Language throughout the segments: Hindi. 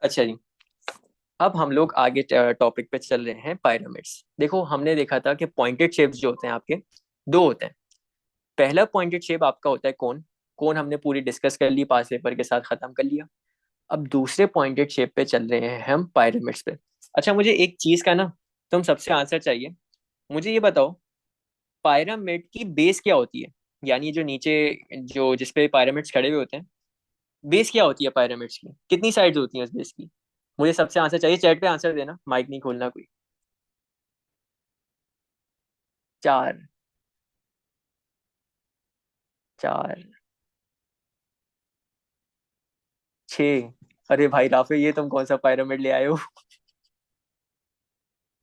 अच्छा जी, अब हम लोग आगे टॉपिक पे चल रहे हैं, पिरामिड्स। देखो, हमने देखा था कि पॉइंटेड शेप्स जो होते हैं आपके, दो होते हैं। पहला पॉइंटेड शेप आपका होता है कोन। कोन हमने पूरी डिस्कस कर ली, पास पेपर के साथ खत्म कर लिया। अब दूसरे पॉइंटेड शेप पे चल रहे हैं हम, पिरामिड्स पे। अच्छा, मुझे एक चीज का ना तुम सबसे आंसर चाहिए। मुझे ये बताओ, पिरामिड की बेस क्या होती है? यानी जो नीचे, जो जिसपे पिरामिड्स खड़े हुए होते हैं, बेस क्या होती है पिरामिड्स की? कितनी साइड्स होती हैं उस बेस की? मुझे सबसे आंसर चाहिए, चैट पे आंसर देना, माइक नहीं खोलना कोई। चार। चार। छः। अरे भाई राफे, ये तुम कौन सा पिरामिड ले आए हो?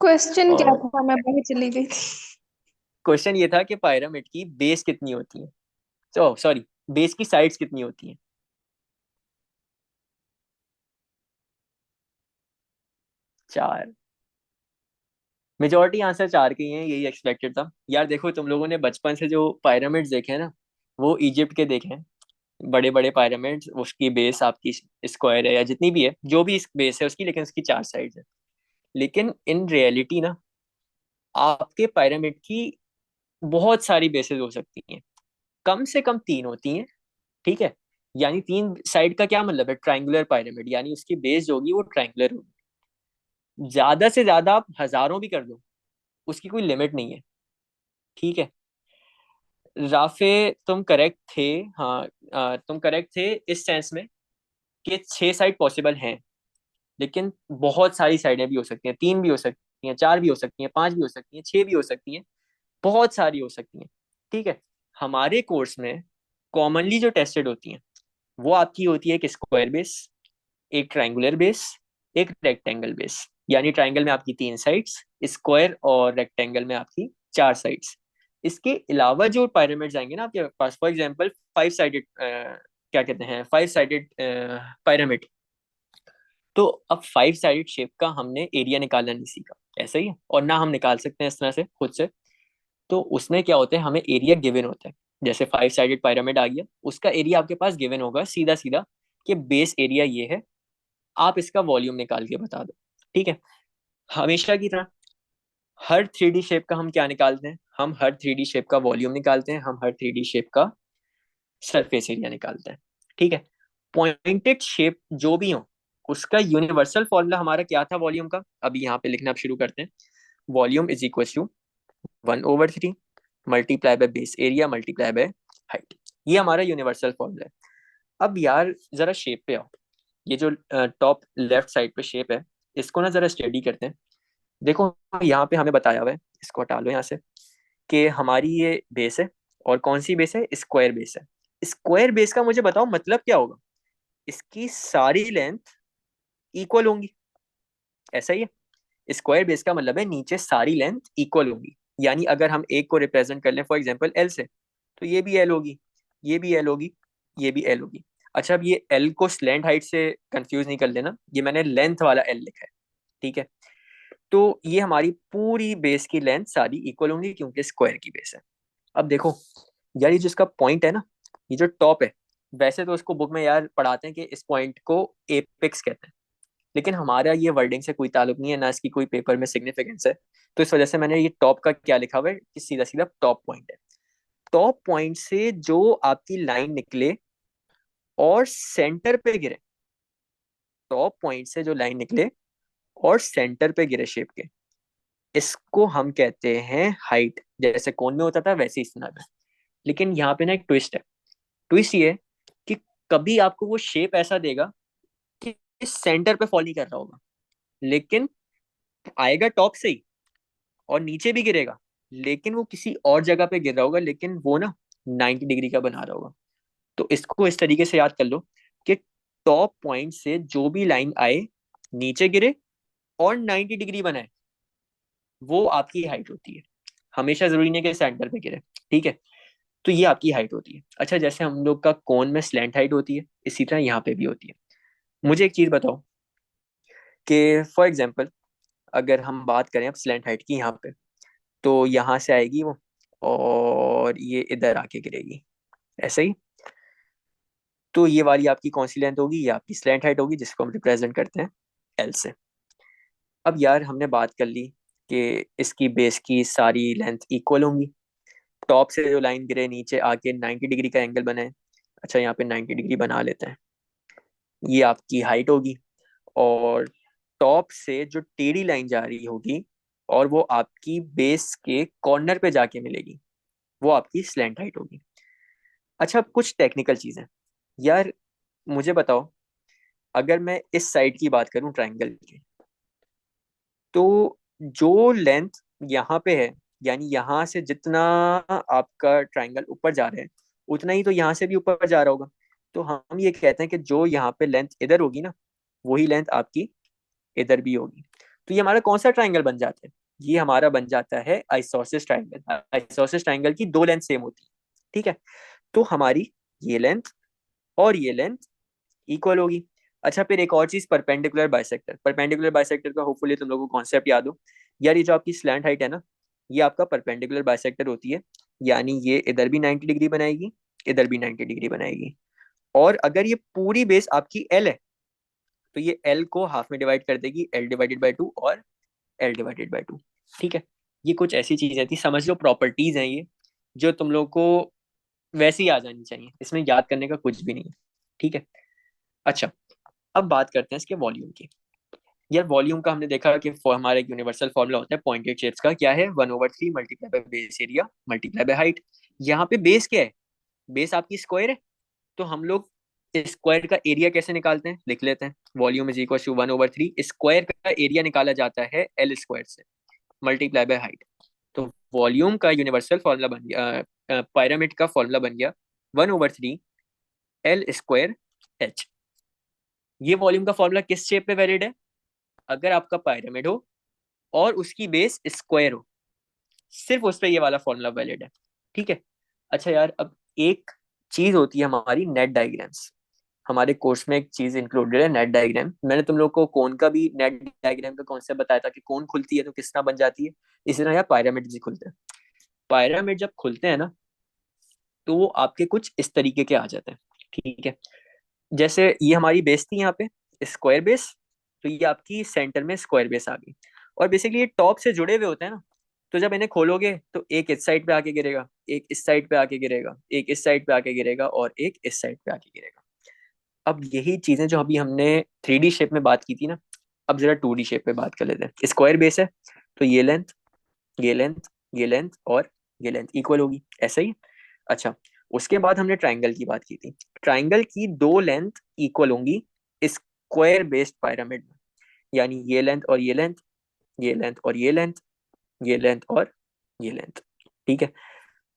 क्वेश्चन क्या और था, मैं बाहर चली गई थी। क्वेश्चन ये था कि पिरामिड की बेस कितनी होती है। तो सॉरी, बेस की साइड्स कितनी होती हैं? चार। मेजोरिटी आंसर चार के ही हैं, यही एक्सपेक्टेड था यार। देखो, तुम लोगों ने बचपन से जो पिरामिड्स देखे हैं ना, वो इजिप्ट के देखे हैं। बड़े बड़े पिरामिड्स, उसकी बेस आपकी स्क्वायर है या जितनी भी है, जो भी बेस है उसकी, लेकिन उसकी चार साइड्स है। लेकिन इन रियलिटी ना, आपके पिरामिड की बहुत सारी बेसेस हो सकती हैं। कम से कम तीन होती हैं। ठीक है? यानी तीन साइड का क्या मतलब है? ट्रायंगुलर पिरामिड, यानी उसकी बेस जो होगी वो ट्रायंगुलर होगी। ज्यादा से ज्यादा आप हजारों भी कर दो, उसकी कोई लिमिट नहीं है। ठीक है? राफे, तुम करेक्ट थे। हाँ, तुम करेक्ट थे इस सेंस में कि छह साइड पॉसिबल हैं। लेकिन बहुत सारी साइडें भी हो सकती हैं, तीन भी हो सकती हैं, चार भी हो सकती हैं, पांच भी हो सकती हैं, छह भी हो सकती हैं, बहुत सारी हो सकती हैं। ठीक है? हमारे कोर्स में कॉमनली जो टेस्टेड होती हैं, वो आपकी होती है एक स्क्वायर बेस, एक ट्रायंगुलर बेस, एक रेक्टेंगल बेस। यानी ट्रायंगल में आपकी तीन साइड्स, स्क्वायर और रेक्टेंगल में आपकी चार साइड्स। इसके अलावा जो पिरामिड्स आएंगे ना आपके पास, फॉर एग्जांपल फाइव साइडेड, क्या कहते हैं, फाइव साइडेड पिरामिड। तो अब फाइव साइडेड शेप का हमने एरिया निकालना नहीं सीखा, ऐसा ही है, और ना हम निकाल सकते हैं इस तरह से खुद से। तो उसमें क्या होता है, हमें एरिया गिवन होता है। जैसे फाइव साइडेड पिरामिड आ गया, उसका एरिया आपके पास गिवन होगा सीधा सीधा, कि बेस एरिया ये है। आप इसका वॉल्यूम निकाल के बता दो। ठीक है? हमेशा की तरह, हर थ्री डी शेप का हम क्या निकालते हैं? हम हर थ्री डी शेप का वॉल्यूम निकालते हैं, हम हर थ्री डी शेप का सरफेस एरिया निकालते हैं। ठीक है? पॉइंटेड शेप जो भी हो, उसका यूनिवर्सल फॉर्मूला हमारा क्या था वॉल्यूम का? अभी यहाँ पे लिखना आप शुरू करते हैं। Volume is equal to 1/3 multiply by base area multiply by height. ये हमारा यूनिवर्सल फॉर्मूला है। अब यार जरा शेप पे आओ। ये जो टॉप लेफ्ट साइड पे शेप है, इसको ना जरा स्टडी करते हैं। देखो, यहाँ पे हमें बताया हुआ है, इसको हटा लो यहाँ से, कि हमारी ये बेस है। और कौन सी बेस है? स्क्वायर बेस है। स्क्वायर बेस का मुझे बताओ मतलब क्या होगा? इसकी सारी लेंथ इक्वल होंगी, ऐसा ही है। स्क्वायर बेस का मतलब है नीचे सारी लेंथ इक्वल होगी। यानी अगर हम एक को रिप्रेजेंट कर लें फॉर एग्जांपल एल से, तो ये भी एल होगी, ये भी एल होगी, ये भी एल होगी। अच्छा, अब ये एल को स्लैंट हाइट से कंफ्यूज नहीं कर लेना, ये मैंने लेंथ वाला एल लिखा है। ठीक है? तो ये हमारी पूरी बेस की लेंथ सारी इक्वल होंगी, क्योंकि स्क्वायर की बेस है। अब देखो यार, ये जो इसका पॉइंट है ना, ये जो टॉप है, वैसे तो इसको बुक में यार पढ़ाते हैं कि इस पॉइंट को एपेक्स कहते हैं। लेकिन हमारा ये वर्डिंग से कोई ताल्लुक नहीं है, ना इसकी कोई पेपर में सिग्निफिकेंस है। तो इस वजह से मैंने ये टॉप का क्या लिखा हुआ है कि सीधा सीधा टॉप पॉइंट है। टॉप पॉइंट से जो आपकी लाइन निकले और सेंटर पे गिरे, टॉप पॉइंट से जो लाइन निकले और सेंटर पे गिरे शेप के, इसको हम कहते हैं हाइट। जैसे कोन में होता था वैसे इस तरह में। लेकिन यहाँ पे ना एक ट्विस्ट है। ट्विस्ट ये है कि कभी आपको वो शेप ऐसा देगा कि इस सेंटर पे फॉल नहीं कर रहा होगा, लेकिन आएगा टॉप से ही और नीचे भी गिरेगा, लेकिन वो किसी और जगह पे गिर रहा होगा, लेकिन वो ना 90 डिग्री का बना रहा होगा। तो इसको इस तरीके से याद कर लो कि टॉप पॉइंट से जो भी लाइन आए, नीचे गिरे और 90 डिग्री बनाए, वो आपकी हाइट होती है। हमेशा जरूरी नहीं कि सेंटर पे गिरे। ठीक है? तो ये आपकी हाइट होती है। अच्छा, जैसे हम लोग का कोन में स्लैंट हाइट होती है, इसी तरह यहाँ पे भी होती है। मुझे एक चीज बताओ कि फॉर एग्जाम्पल, अगर हम बात करें अब स्लैंट हाइट की यहाँ पे, तो यहाँ से आएगी वो और ये इधर आके गिरेगी, ऐसे ही। तो ये वाली आपकी कौन सी लेंथ होगी? ये आपकी स्लैंट हाइट होगी, जिसको हम रिप्रेजेंट करते हैं एल से। अब यार हमने बात कर ली कि इसकी बेस की सारी लेंथ इक्वल होंगी। टॉप से जो लाइन गिरे नीचे आके 90 डिग्री का एंगल बनाए। अच्छा, यहाँ पे 90 डिग्री बना लेते हैं। ये आपकी हाइट होगी। और टॉप से जो टेढ़ी लाइन जा रही होगी और वो आपकी बेस के कॉर्नर पे जाके मिलेगी, वो आपकी स्लैंट हाइट होगी। अच्छा, अब कुछ टेक्निकल चीजें। यार मुझे बताओ, अगर मैं इस साइड की बात करूं ट्रायंगल की, तो जो लेंथ यहाँ पे है, यानी यहाँ से जितना आपका ट्रायंगल ऊपर जा रहा है, उतना ही तो यहाँ से भी ऊपर जा रहा होगा। तो हम ये कहते हैं कि जो यहाँ पे लेंथ इधर होगी ना, वही लेंथ आपकी इधर भी होगी। तो ये हमारा कौन सा ट्रायंगल बन जाता है? ये हमारा बन जाता है आइसोसेलेस ट्रायंगल। आइसोसेलेस ट्रायंगल की दो लेंथ सेम होती है। ठीक है, तो हमारी ये लेंथ और ये लेंथ इक्वल होगी। अच्छा, फिर एक और चीज, परपेंडिकुलर बाइसेक्टर। परपेंडिकुलर बाइसेक्टर का होपफुली तुम लोगों को कॉन्सेप्ट याद हो। यार ये जो आपकी स्लैंट हाइट है ना, ये आपका परपेंडिकुलर बाइसेक्टर होती है। यानी ये इधर भी 90 डिग्री बनाएगी, इधर भी 90 डिग्री बनाएगी। और अगर ये पूरी बेस आपकी एल है, तो ये एल को हाफ में डिवाइड कर देगी, एल डिवाइडेड बाई टू और एल डिवाइडेड बाई टू। ठीक है, ये कुछ ऐसी चीजें थी, समझ लो प्रॉपर्टीज हैं ये, जो तुम लोग को वैसे ही आ जानी चाहिए, इसमें याद करने का कुछ भी नहीं है। ठीक है। अच्छा, अब बात करते हैं इसके वॉल्यूम की। यार वॉल्यूम का हमने देखा कि हमारा एक यूनिवर्सल फॉर्मूला होता है पॉइंटेड शेप्स का, क्या है? 1/3 multiply by base area multiply by height. यहाँ पे बेस क्या है? बेस आपकी स्क्वायर है। तो हम लोग स्क्वायर का एरिया कैसे निकालते हैं? लिख लेते हैं, volume is equal to 1/3। Square का एरिया निकाला जाता है एल स्क्वायर से, मल्टीप्लाई बाय हाइट। तो वॉल्यूम का यूनिवर्सल फॉर्मूला बन गया, पायरामिड का फॉर्मूला बन गया 1/3 एल स्क्वायर एच। ये वॉल्यूम का फॉर्मूला किस शेप पे वैलिड है? अगर आपका पायरामिड हो और उसकी बेस स्क्वायर हो, सिर्फ उस पर ये वाला फॉर्मूला वैलिड है। ठीक है। अच्छा यार, अब एक चीज होती है हमारी नेट डायग्राम्स। हमारे कोर्स में एक चीज इंक्लूडेड है, नेट डायग्राम। मैंने तुम लोग को कोन का भी नेट डायग्राम का कॉन्सेप्ट बताया था कि कोन खुलती है तो किस तरह बन जाती है। इसी तरह यार पायरामिड भी खुलते हैं। पायरामिड जब खुलते हैं ना, तो वो आपके कुछ इस तरीके के आ जाते हैं। ठीक है, जैसे ये हमारी बेस थी यहाँ पे, स्क्वायर बेस। तो ये आपकी सेंटर में स्क्वायर बेस आ गई। और बेसिकली ये टॉप से जुड़े हुए होते हैं ना, तो जब इन्हें खोलोगे तो एक इस साइड पे आके गिरेगा, एक इस साइड पे आके गिरेगा, एक इस साइड पे आके गिरेगा और एक इस साइड पे आके गिरेगा। अब यही चीजें जो अभी हमने 3D शेप में बात की थी ना, अब जरा 2D शेप में बात कर लेते हैं। स्क्वायर बेस है, तो ये लेंथ, ये लेंथ, ये लेंथ और ये लेंथ इक्वल होगी, ऐसा ही। अच्छा, उसके बाद हमने ट्राइंगल की बात की थी। ट्राइंगल की दो लेंथ इक्वल होंगी स्क्वायर बेस्ड पिरामिड में। यानी ये लेंथ और ये लेंथ, ये लेंथ और ये लेंथ, ये लेंथ और ये लेंथ। ठीक है।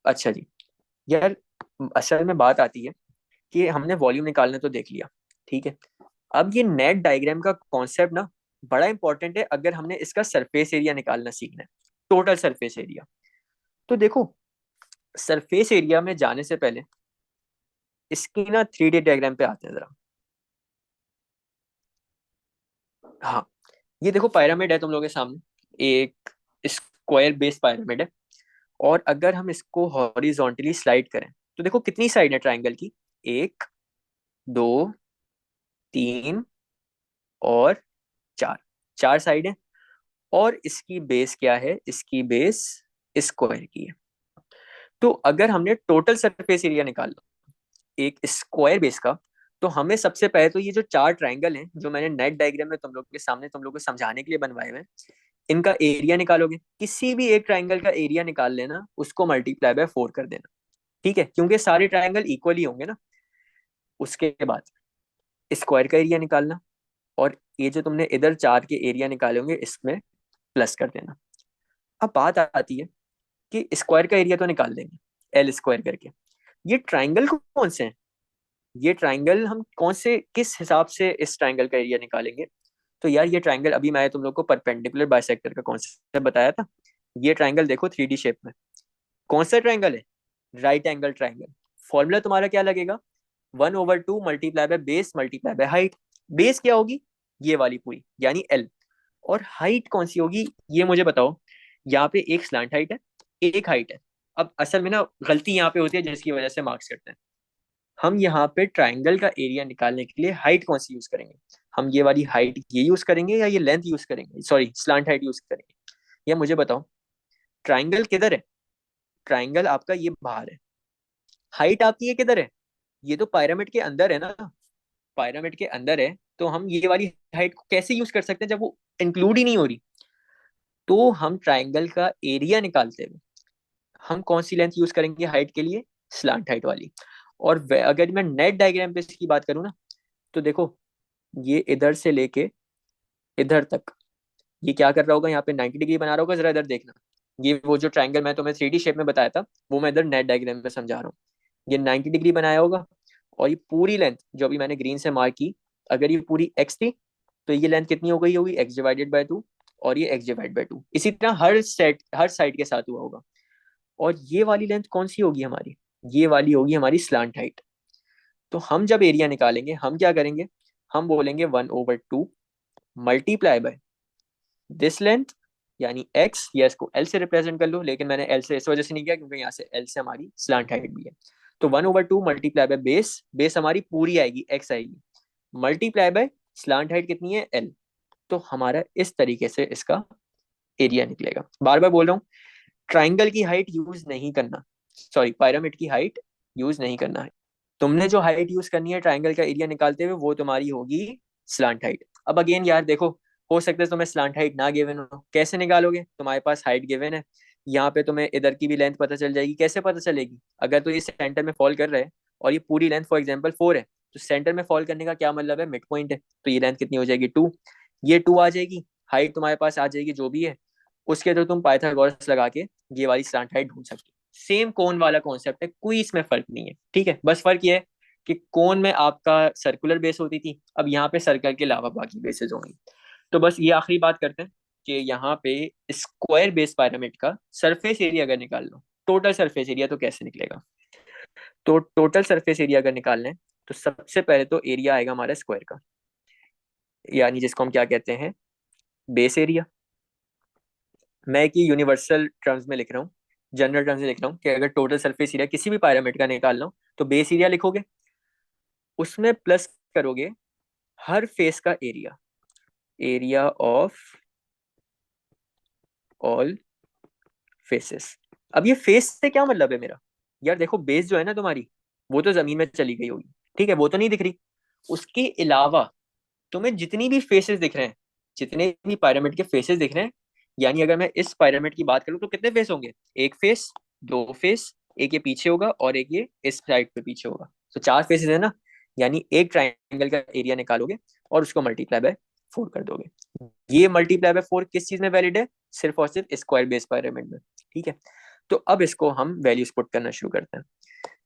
अच्छा जी, यार असल में बात आती है कि हमने वॉल्यूम निकालना तो देख लिया। ठीक है, अब ये नेट डायग्राम का कॉन्सेप्ट ना बड़ा इंपॉर्टेंट है अगर हमने इसका सरफेस एरिया निकालना सीखना है, टोटल सरफेस एरिया। तो देखो, सरफेस एरिया में जाने से पहले इसकी ना 3D डायग्राम पे आते हैं जरा। हाँ, ये देखो पिरामिड है तुम लोगों के सामने, एक स्क्वायर बेस पिरामिड है। और अगर हम इसको हॉरिजॉन्टली स्लाइड करें, तो देखो कितनी साइड है ट्राइंगल की? एक, दो, तीन और चार। चार साइड है। और इसकी बेस क्या है? इसकी बेस स्क्वायर की है। तो अगर हमने टोटल सरफेस एरिया निकाला एक स्क्वायर बेस का, तो हमें सबसे पहले तो ये जो चार ट्राइंगल हैं जो मैंने नेट डायग्राम में तुम लोग के सामने तुम लोग को समझाने के लिए बनवाए हुए हैं, इनका एरिया निकालोगे। किसी भी एक ट्राइंगल का एरिया निकाल लेना, उसको मल्टीप्लाई बाय 4 कर देना। ठीक है, क्योंकि सारे ट्राइंगल इक्वल ही होंगे ना। उसके बाद स्क्वायर का एरिया निकालना, और ये जो तुमने इधर चार के एरिया निकाले होंगे इसमें प्लस कर देना। अब बात आती है कि स्क्वायर का एरिया तो निकाल देंगे एल स्क्वायर करके। ये ट्राइंगल कौन से हैं? ये ट्राइंगल हम कौन से किस हिसाब से इस ट्राइंगल का एरिया निकालेंगे? तो यार ये ट्राइंगल अभी मैं तुम लोग को परपेंडिकुलर बाइसेक्टर का कॉन्सेप्ट बताया था। ये ट्राइंगल देखो 3D शेप में, कौन सा ट्राइंगल है? Right angle triangle. फॉर्मूला तुम्हारा क्या लगेगा? 1/2 multiply by base multiply by height. Base क्या होगी? ये वाली पूरी, यानी एल। और हाइट कौन सी होगी ये मुझे बताओ। यहाँ पे एक स्लैंट हाइट है, एक हाइट है। अब असल में ना गलती यहाँ पे होती है जिसकी वजह से मार्क्स करते हैं। हम यहाँ पे ट्राइंगल का एरिया निकालने के लिए हाइट कौन सी यूज करेंगे? हम ये वाली हाइट ये यूज करेंगे या ये लेंथ यूज करेंगे, सॉरी स्लांट हाइट यूज करेंगे? या मुझे बताओ, ट्राइंगल किधर है? ट्राइंगल आपका ये बाहर है, हाइट आपकी ये किधर है? ये तो पिरामिड के अंदर है ना, पिरामिड के अंदर है। तो हम ये वाली हाइट को कैसे यूज कर सकते हैं जब वो इंक्लूड ही नहीं हो रही? तो हम ट्राइंगल का एरिया निकालते हुए हम कौन सी लेंथ यूज करेंगे हाइट के लिए? स्लांट हाइट वाली। और अगर मैं नेट डायग्राम पे इसकी बात करूँ ना, तो देखो ये इधर से लेके इधर तक ये क्या कर रहा होगा, यहाँ पे 90 डिग्री बना रहा होगा। जरा इधर देखना, ये वो जो ट्राइंगल मैं तुम्हें 3D शेप में बताया था, वो मैं इधर नेट डायग्राम में समझा रहा हूँ। ये 90 डिग्री बनाया होगा, और ये पूरी लेंथ जो अभी मैंने ग्रीन से मार्क की, अगर ये पूरी एक्स थी, तो ये लेंथ कितनी हो गई होगी? X divided by 2। और ये एक्स डिवाइड बाय 2, इसी तरह हर साइड के साथ हुआ होगा। और ये वाली लेंथ कौन सी होगी हमारी? ये वाली होगी हमारी स्लांट हाइट। तो हम जब एरिया निकालेंगे हम क्या करेंगे? हम बोलेंगे 1/2 मल्टीप्लाई बाय दिस लेंथ, यानी एक्स, या इसको एल से रिप्रेजेंट कर लो, लेकिन मैंने एल से इस वजह से नहीं किया क्योंकि यहाँ से एल से हमारी स्लांट हाइट भी है। तो 1/2 मल्टीप्लाई बाय बेस, बेस हमारी पूरी आएगी, एक्स आएगी, मल्टीप्लाई बाय स्लांट हाइट कितनी है? एल। तो हमारा इस तरीके से इसका एरिया निकलेगा। बार बार बोल रहा हूँ, ट्राइंगल की हाइट यूज नहीं करना, सॉरी पिरामिड की हाइट यूज नहीं करना है। तुमने जो हाइट यूज करनी है ट्राइंगल का एरिया निकालते हुए, वो तुम्हारी होगी स्लांट हाइट। अब अगेन यार देखो, हो सकता है तुम्हें स्लांट हाइट ना गिवन हो, कैसे निकालोगे? तुम्हारे पास हाइट गिवन है, यहाँ पे तुम्हें इधर की भी लेंथ पता चल जाएगी। कैसे पता चलेगी? अगर तो ये सेंटर में फॉल कर रहा है और ये पूरी लेंथ फॉर एग्जाम्पल 4 है, तो सेंटर में फॉल करने का क्या मतलब है? मिड पॉइंट है, तो ये लेंथ कितनी हो जाएगी? 2। ये 2 आ जाएगी, हाइट तुम्हारे पास आ जाएगी जो भी है। उसके तो तुम पाइथागोरस लगा के ये वाली स्लांट हाइट ढूंढ सकते हो। सेम कोन वाला कॉन्सेप्ट है, कोई इसमें फर्क नहीं है, ठीक है? बस फर्क ये है कि कोन में आपका सर्कुलर बेस होती थी, अब यहाँ पे सर्कल के अलावा बाकी बेसेस होंगी। तो बस ये आखिरी बात करते हैं कि यहाँ पे स्क्वायर बेस पिरामिड का सरफेस एरिया अगर निकाल लो, टोटल सरफेस एरिया, तो कैसे निकलेगा? तो टोटल सरफेस एरिया अगर निकालना है, तो सबसे पहले तो एरिया आएगा हमारा स्क्वायर का, यानी जिसको हम क्या कहते हैं? Base area. मैं एक यूनिवर्सल टर्म्स में लिख रहा हूँ, जनरल टर्म्स में लिख रहा हूँ कि अगर टोटल सरफेस एरिया किसी भी पिरामिड का निकालना हो, तो बेस एरिया लिखोगे, उसमें प्लस करोगे हर फेस का area, area of all faces. अब ये फेस से क्या मतलब है मेरा? यार देखो, बेस जो है ना तुम्हारी, वो तो जमीन में चली गई होगी, ठीक है, वो तो नहीं दिख रही। उसके अलावा तुम्हें जितनी भी फेसेस दिख रहे हैं, जितने भी पिरामिड के फेसेस दिख रहे हैं, यानी अगर मैं इस पिरामिड की बात करूं तो कितने फेस होंगे? एक फेस, दो फेस, एक ये पीछे होगा और एक ये इस साइड पे पीछे होगा। तो 4 फेसेस है ना, यानी एक ट्राइंगल का एरिया निकालोगे और उसको मल्टीप्लाई बाय 4 कर दोगे। ये मल्टीप्लाई बाय 4 किस चीज में वैलिड है? सिर्फ और सिर्फ स्क्वायर बेस पिरामिड में, ठीक है? तो अब इसको हम वैल्यूज पुट करना शुरू करते हैं।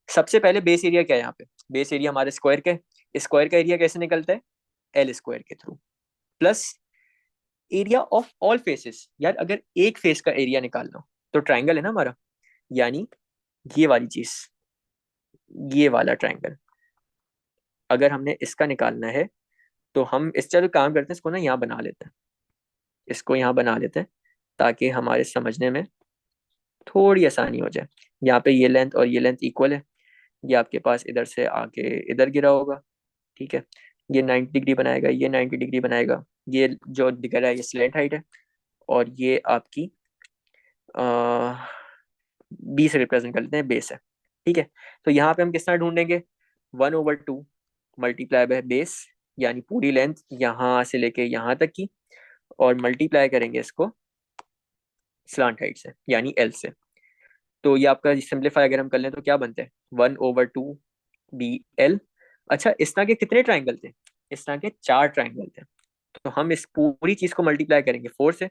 सबसे पहले बेस एरिया क्या है यहाँ पे? बेस एरिया हमारे स्क्वायर का है। स्क्वायर का एरिया कैसे निकलता है? एल स्क्वायर के through, plus area of all faces. यार अगर एक फेस का एरिया निकालना हो, तो ट्राइंगल है ना हमारा, यानी ये वाली चीज, ये वाला ट्राइंगल, अगर हमने इसका निकालना है, तो हम इस चलो काम करते हैं, इसको ना यहाँ बना लेते हैं, इसको यहाँ बना लेते हैं, ताकि हमारे समझने में थोड़ी आसानी हो जाए। यहाँ पे ये लेंथ और ये लेंथ इक्वल है, ये आपके पास इधर से आके इधर गिरा होगा, ठीक है? ये 90 डिग्री बनाएगा, ये 90 डिग्री बनाएगा। ये जो दिख रहा है ये स्लैंट हाइट है, और ये आपकी 20 रिप्रेजेंट कर लेते हैं, बेस है, ठीक है? तो यहाँ पे हम किस तरह ढूंढेंगे? 1/2 मल्टीप्लाई बाय बेस, यानी पूरी लेंथ यहाँ से लेके यहाँ तक की, और मल्टीप्लाई करेंगे इसको स्लांट हाइट से, यानी एल से। तो ये आपका सिंप्लीफाई अगर हम कर लें तो क्या बनते हैं? 1/2 BL। अच्छा, इस तरह के कितने ट्राइंगल थे? इस तरह के 4 ट्राइंगल थे। तो हम इस पूरी चीज को मल्टीप्लाई करेंगे 4 से,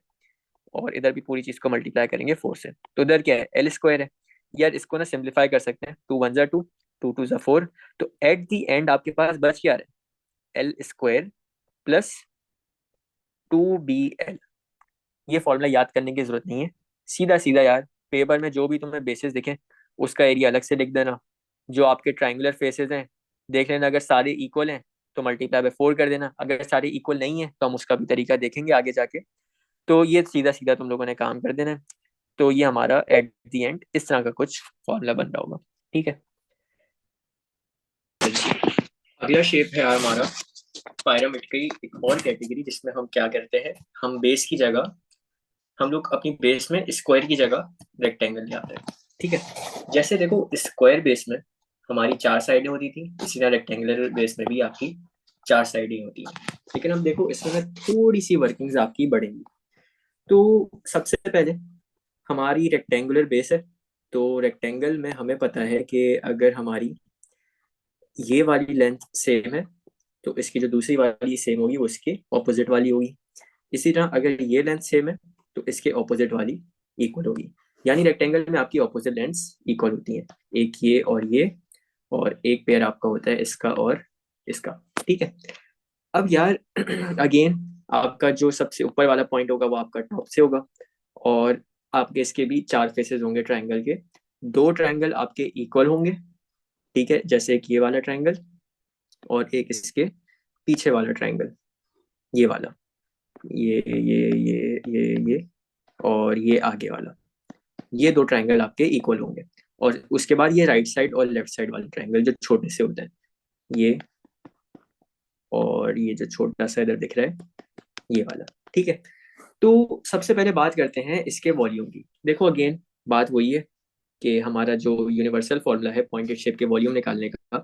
और इधर भी पूरी चीज को मल्टीप्लाई करेंगे 4 से। तो इधर क्या है? एल स्क्वायर है। यार इसको ना सिंप्लीफाई कर सकते हैं, 2 1 2, 2 2 4। तो एट द एंड आपके पास बच क्या रहा है? L square plus 2BL। ये फॉर्मूला याद करने की जरूरत नहीं है, सीधा सीधा यार, पेपर में जो भी तुम्हें बेसिस दिखे उसका एरिया अलग से लिख देना। जो आपके ट्राइंगुलर फेसेस हैं, देख लेना, अगर सारे इक्वल हैं तो मल्टीप्लाई बाय 4 कर देना, अगर सारे इक्वल नहीं है तो हम उसका भी तरीका देखेंगे आगे जाके। तो ये सीधा सीधा तुम लोगों ने काम कर देना है। तो ये हमारा एट द एंड इस तरह का कुछ फॉर्मूला बन रहा होगा, ठीक है? अगला शेप है हमारा पायरामिड की एक और कैटेगरी, जिसमें हम क्या करते हैं, हम बेस की जगह, हम लोग अपनी बेस में स्क्वायर की जगह रेक्टेंगल ले आते हैं। ठीक है, जैसे देखो स्क्वायर बेस में हमारी चार साइडें होती थी, इसी तरह रेक्टेंगुलर बेस में भी आपकी चार साइडें होती हैं। लेकिन अब देखो इसमें थोड़ी सी वर्किंग्स आपकी बढ़ेंगी। तो सबसे पहले हमारी रेक्टेंगुलर बेस है, तो रेक्टेंगल में हमें पता है कि अगर हमारी ये वाली लेंथ सेम है तो इसकी जो दूसरी वाली सेम होगी वो इसके ऑपोजिट वाली होगी। इसी तरह अगर ये लेंथ सेम है तो इसके ऑपोजिट वाली इक्वल होगी। यानी रेक्टेंगल में आपकी ऑपोजिट लेंथ्स इक्वल होती हैं, एक ये और एक पेयर आपका होता है इसका और इसका। ठीक है, अब यार अगेन आपका जो सबसे ऊपर वाला पॉइंट होगा वो आपका टॉप से होगा, और आपके इसके भी चार फेसेस होंगे ट्रायंगल के। दो ट्रायंगल आपके इक्वल होंगे, ठीक है, जैसे एक ये वाला ट्रायंगल और एक इसके पीछे वाला ट्रायंगल, ये वाला, ये और ये आगे वाला, ये दो ट्रायंगल आपके इक्वल होंगे। और उसके बाद ये राइट साइड और लेफ्ट साइड वाले ट्रायंगल जो छोटे से होते हैं, ये और ये जो छोटा सा इधर दिख रहा है, ये वाला। ठीक है, तो सबसे पहले बात करते हैं इसके वॉल्यूम की। देखो अगेन बात वही है कि हमारा जो यूनिवर्सल फॉर्मूला है पॉइंटेड शेप के वॉल्यूम निकालने का,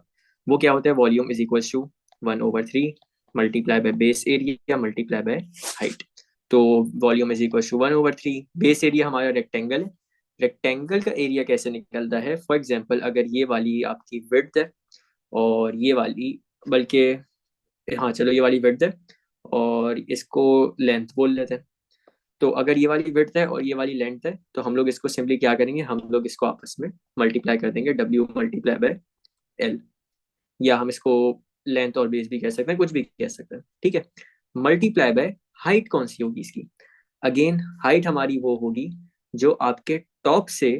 वो क्या होता है, volume is equal to 1/3 multiply by base area multiply by height. तो volume is equal to 1/3, base area हमारा रेक्टेंगल है, रेक्टेंगल का एरिया कैसे निकलता है, फॉर एग्जाम्पल अगर ये वाली आपकी विड्थ है और ये वाली, बल्कि हाँ चलो ये वाली विड्थ है और इसको लेंथ बोल लेते हैं। तो अगर ये वाली विड्थ है और ये वाली लेंथ है तो हम लोग इसको सिंपली क्या करेंगे, हम लोग इसको आपस में मल्टीप्लाई कर देंगे, W मल्टीप्लाई बाय L, या हम इसको लेंथ और बेस भी कह सकते हैं, कुछ भी कह सकते हैं। ठीक है, मल्टीप्लाई बाय हाइट कौन सी होगी इसकी, अगेन हाइट हमारी वो होगी जो आपके टॉप से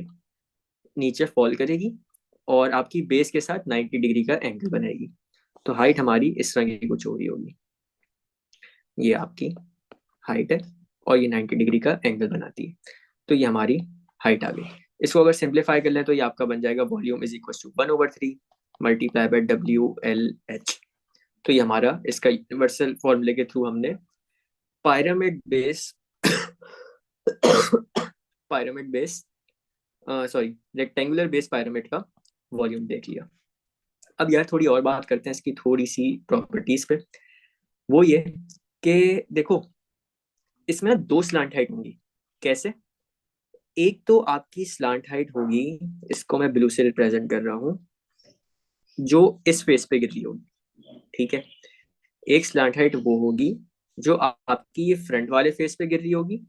नीचे फॉल करेगी और आपकी बेस के साथ 90 डिग्री का एंगल बनाएगी। तो हाइट हमारी इस तरह की कुछ हो रही होगी, ये आपकी हाइट है और ये 90 डिग्री का एंगल बनाती है। तो ये हमारी हाइट आ गई। इसको अगर सिंप्लीफाई कर लें तो ये आपका बन जाएगा volume is equal to 1/3 multiply by WLH। तो ये हमारा इसका यूनिवर्सल फॉर्मूले के थ्रू हमने pyramid base pyramid base sorry rectangular base pyramid का वॉल्यूम देख लिया। अब यार थोड़ी और बात करते हैं इसकी थोड़ी सी प्रॉपर्टीज पे। वो ये कि देखो इसमें ना दो स्लांट हाइट होंगी। कैसे, एक तो आपकी स्लांट हाइट होगी, इसको मैं ब्लू से रिप्रेजेंट कर रहा हूँ, जो इस फेस पे गिर रही होगी। ठीक है, एक स्लांट हाइट वो होगी जो आपकी ये फ्रंट वाले फेस पे गिर रही होगी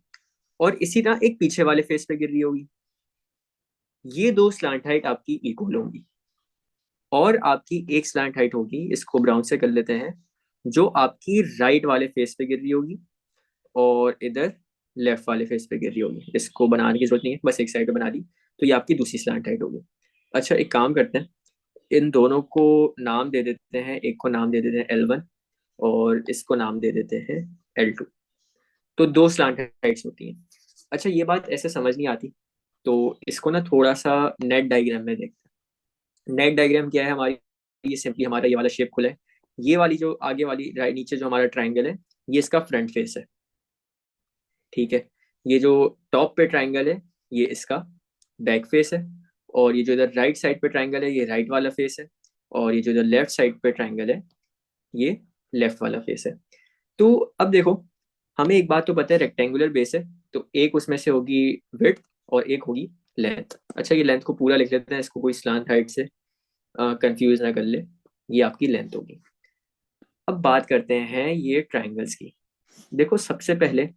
और इसी तरह एक पीछे वाले फेस पे गिर रही होगी। ये दो स्लांट हाइट आपकी इक्वल होंगी। और आपकी एक स्लांट हाइट होगी, इसको ब्राउन से कर लेते हैं, जो आपकी राइट वाले फेस पे गिर रही होगी और इधर लेफ्ट वाले फेस पे गिर रही होगी। इसको बनाने की जरूरत नहीं है, बस एक साइड पे बना दी। तो ये आपकी दूसरी स्लांट हाइट होगी। अच्छा एक काम करते हैं, इन दोनों को नाम दे देते हैं, एक को नाम दे देते हैं L1 और इसको नाम दे देते हैं L2। तो दो स्लांट हाइट्स होती हैं। अच्छा ये बात ऐसे समझ नहीं आती, तो इसको ना थोड़ा सा नेट डायग्राम में देखते हैं। नेट डायग्राम क्या है हमारी, ये सिंपली हमारा ये वाला शेप खुला है, ये वाली जो आगे वाली राइट नीचे जो हमारा ट्राइंगल है ये इसका फ्रंट फेस है। ठीक है, ये जो टॉप पे ट्राइंगल है ये इसका बैक फेस है, और ये जो इधर राइट साइड पे ट्राइंगल है ये राइट वाला फेस है, और ये जो इधर लेफ्ट साइड पे ट्राइंगल है ये लेफ्ट वाला फेस है। तो अब देखो हमें एक बात तो पता है, रेक्टेंगुलर बेस है तो एक उसमें से होगी विड्थ और एक होगी लेंथ। अच्छा ये लेंथ को पूरा लिख लेते हैं, इसको कोई स्लांट हाइट से कंफ्यूज ना कर ले, ये आपकी लेंथ होगी। अब बात करते हैं ये ट्राइंगल्स की। देखो सबसे पहले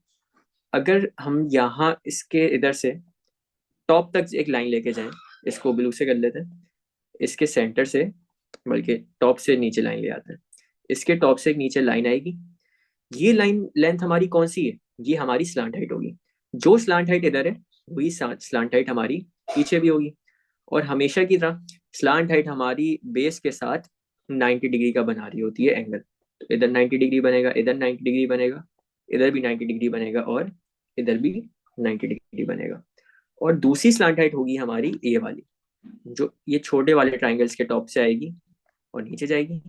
अगर हम यहाँ इसके इधर से टॉप तक एक लाइन लेके जाएं, इसको ब्लू से कर लेते हैं, इसके सेंटर से, बल्कि टॉप से नीचे लाइन ले आते हैं, इसके टॉप से एक नीचे लाइन आएगी। ये लाइन लेंथ हमारी कौन सी है, ये हमारी स्लांट हाइट होगी। जो स्लांट हाइट इधर है वही स्लांट हाइट हमारी पीछे भी होगी। और हमेशा की तरह स्लांट हाइट हमारी बेस के साथ 90 डिग्री का बना रही होती है एंगल। तो इधर 90 डिग्री बनेगा, इधर 90 डिग्री बनेगा, इधर भी 90 डिग्री बनेगा और इधर भी 90 डिग्री बनेगा। और दूसरी स्लांट हाइट होगी हमारी ये वाली, जो ये छोटे वाले ट्राइंगल्स के टॉप से आएगी और नीचे जाएगी।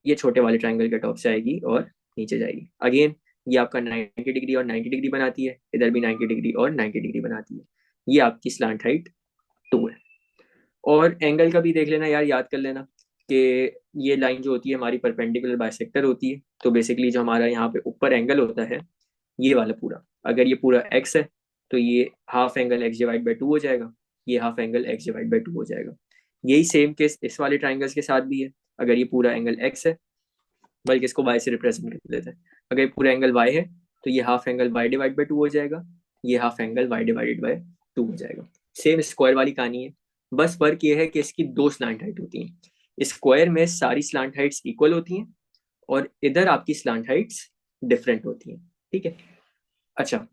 ये छोटे वाले ट्राइंगल के टॉप से आएगी और नीचे जाएगी। अगेन ये आपका 90 डिग्री और 90 डिग्री बनाती है, इधर भी 90 डिग्री और 90 डिग्री बनाती है। ये आपकी स्लांट हाइट 2 है। और एंगल का भी देख लेना यार, याद कर लेना कि ये लाइन जो होती है हमारी परपेंडिकुलर बाइसेक्टर होती है। तो बेसिकली जो हमारा यहाँ पे ऊपर एंगल होता है ये वाला पूरा, अगर ये पूरा एक्स है तो ये half angle x divide by 2 हो जाएगा, ये half angle x divide by 2 हो जाएगा। यही सेम केस इस वाले ट्राइंगल्स के साथ भी है। अगर ये पूरा एंगल एक्स है, बल्कि इसको वाई से रिप्रेजेंट कर लेते हैं, अगर ये पूरा एंगल वाई है तो ये half angle Y divide by 2 हो जाएगा, ये half angle Y divided by 2 हो जाएगा। सेम स्क्वायर वाली कहानी है, बस फर्क ये है कि इसकी दो स्लांट हाइट होती हैं। स्क्वायर में सारी स्लांट हाइट्स इक्वल होती हैं और इधर आपकी स्लांट हाइट्स डिफरेंट होती हैं। ठीक है। अच्छा,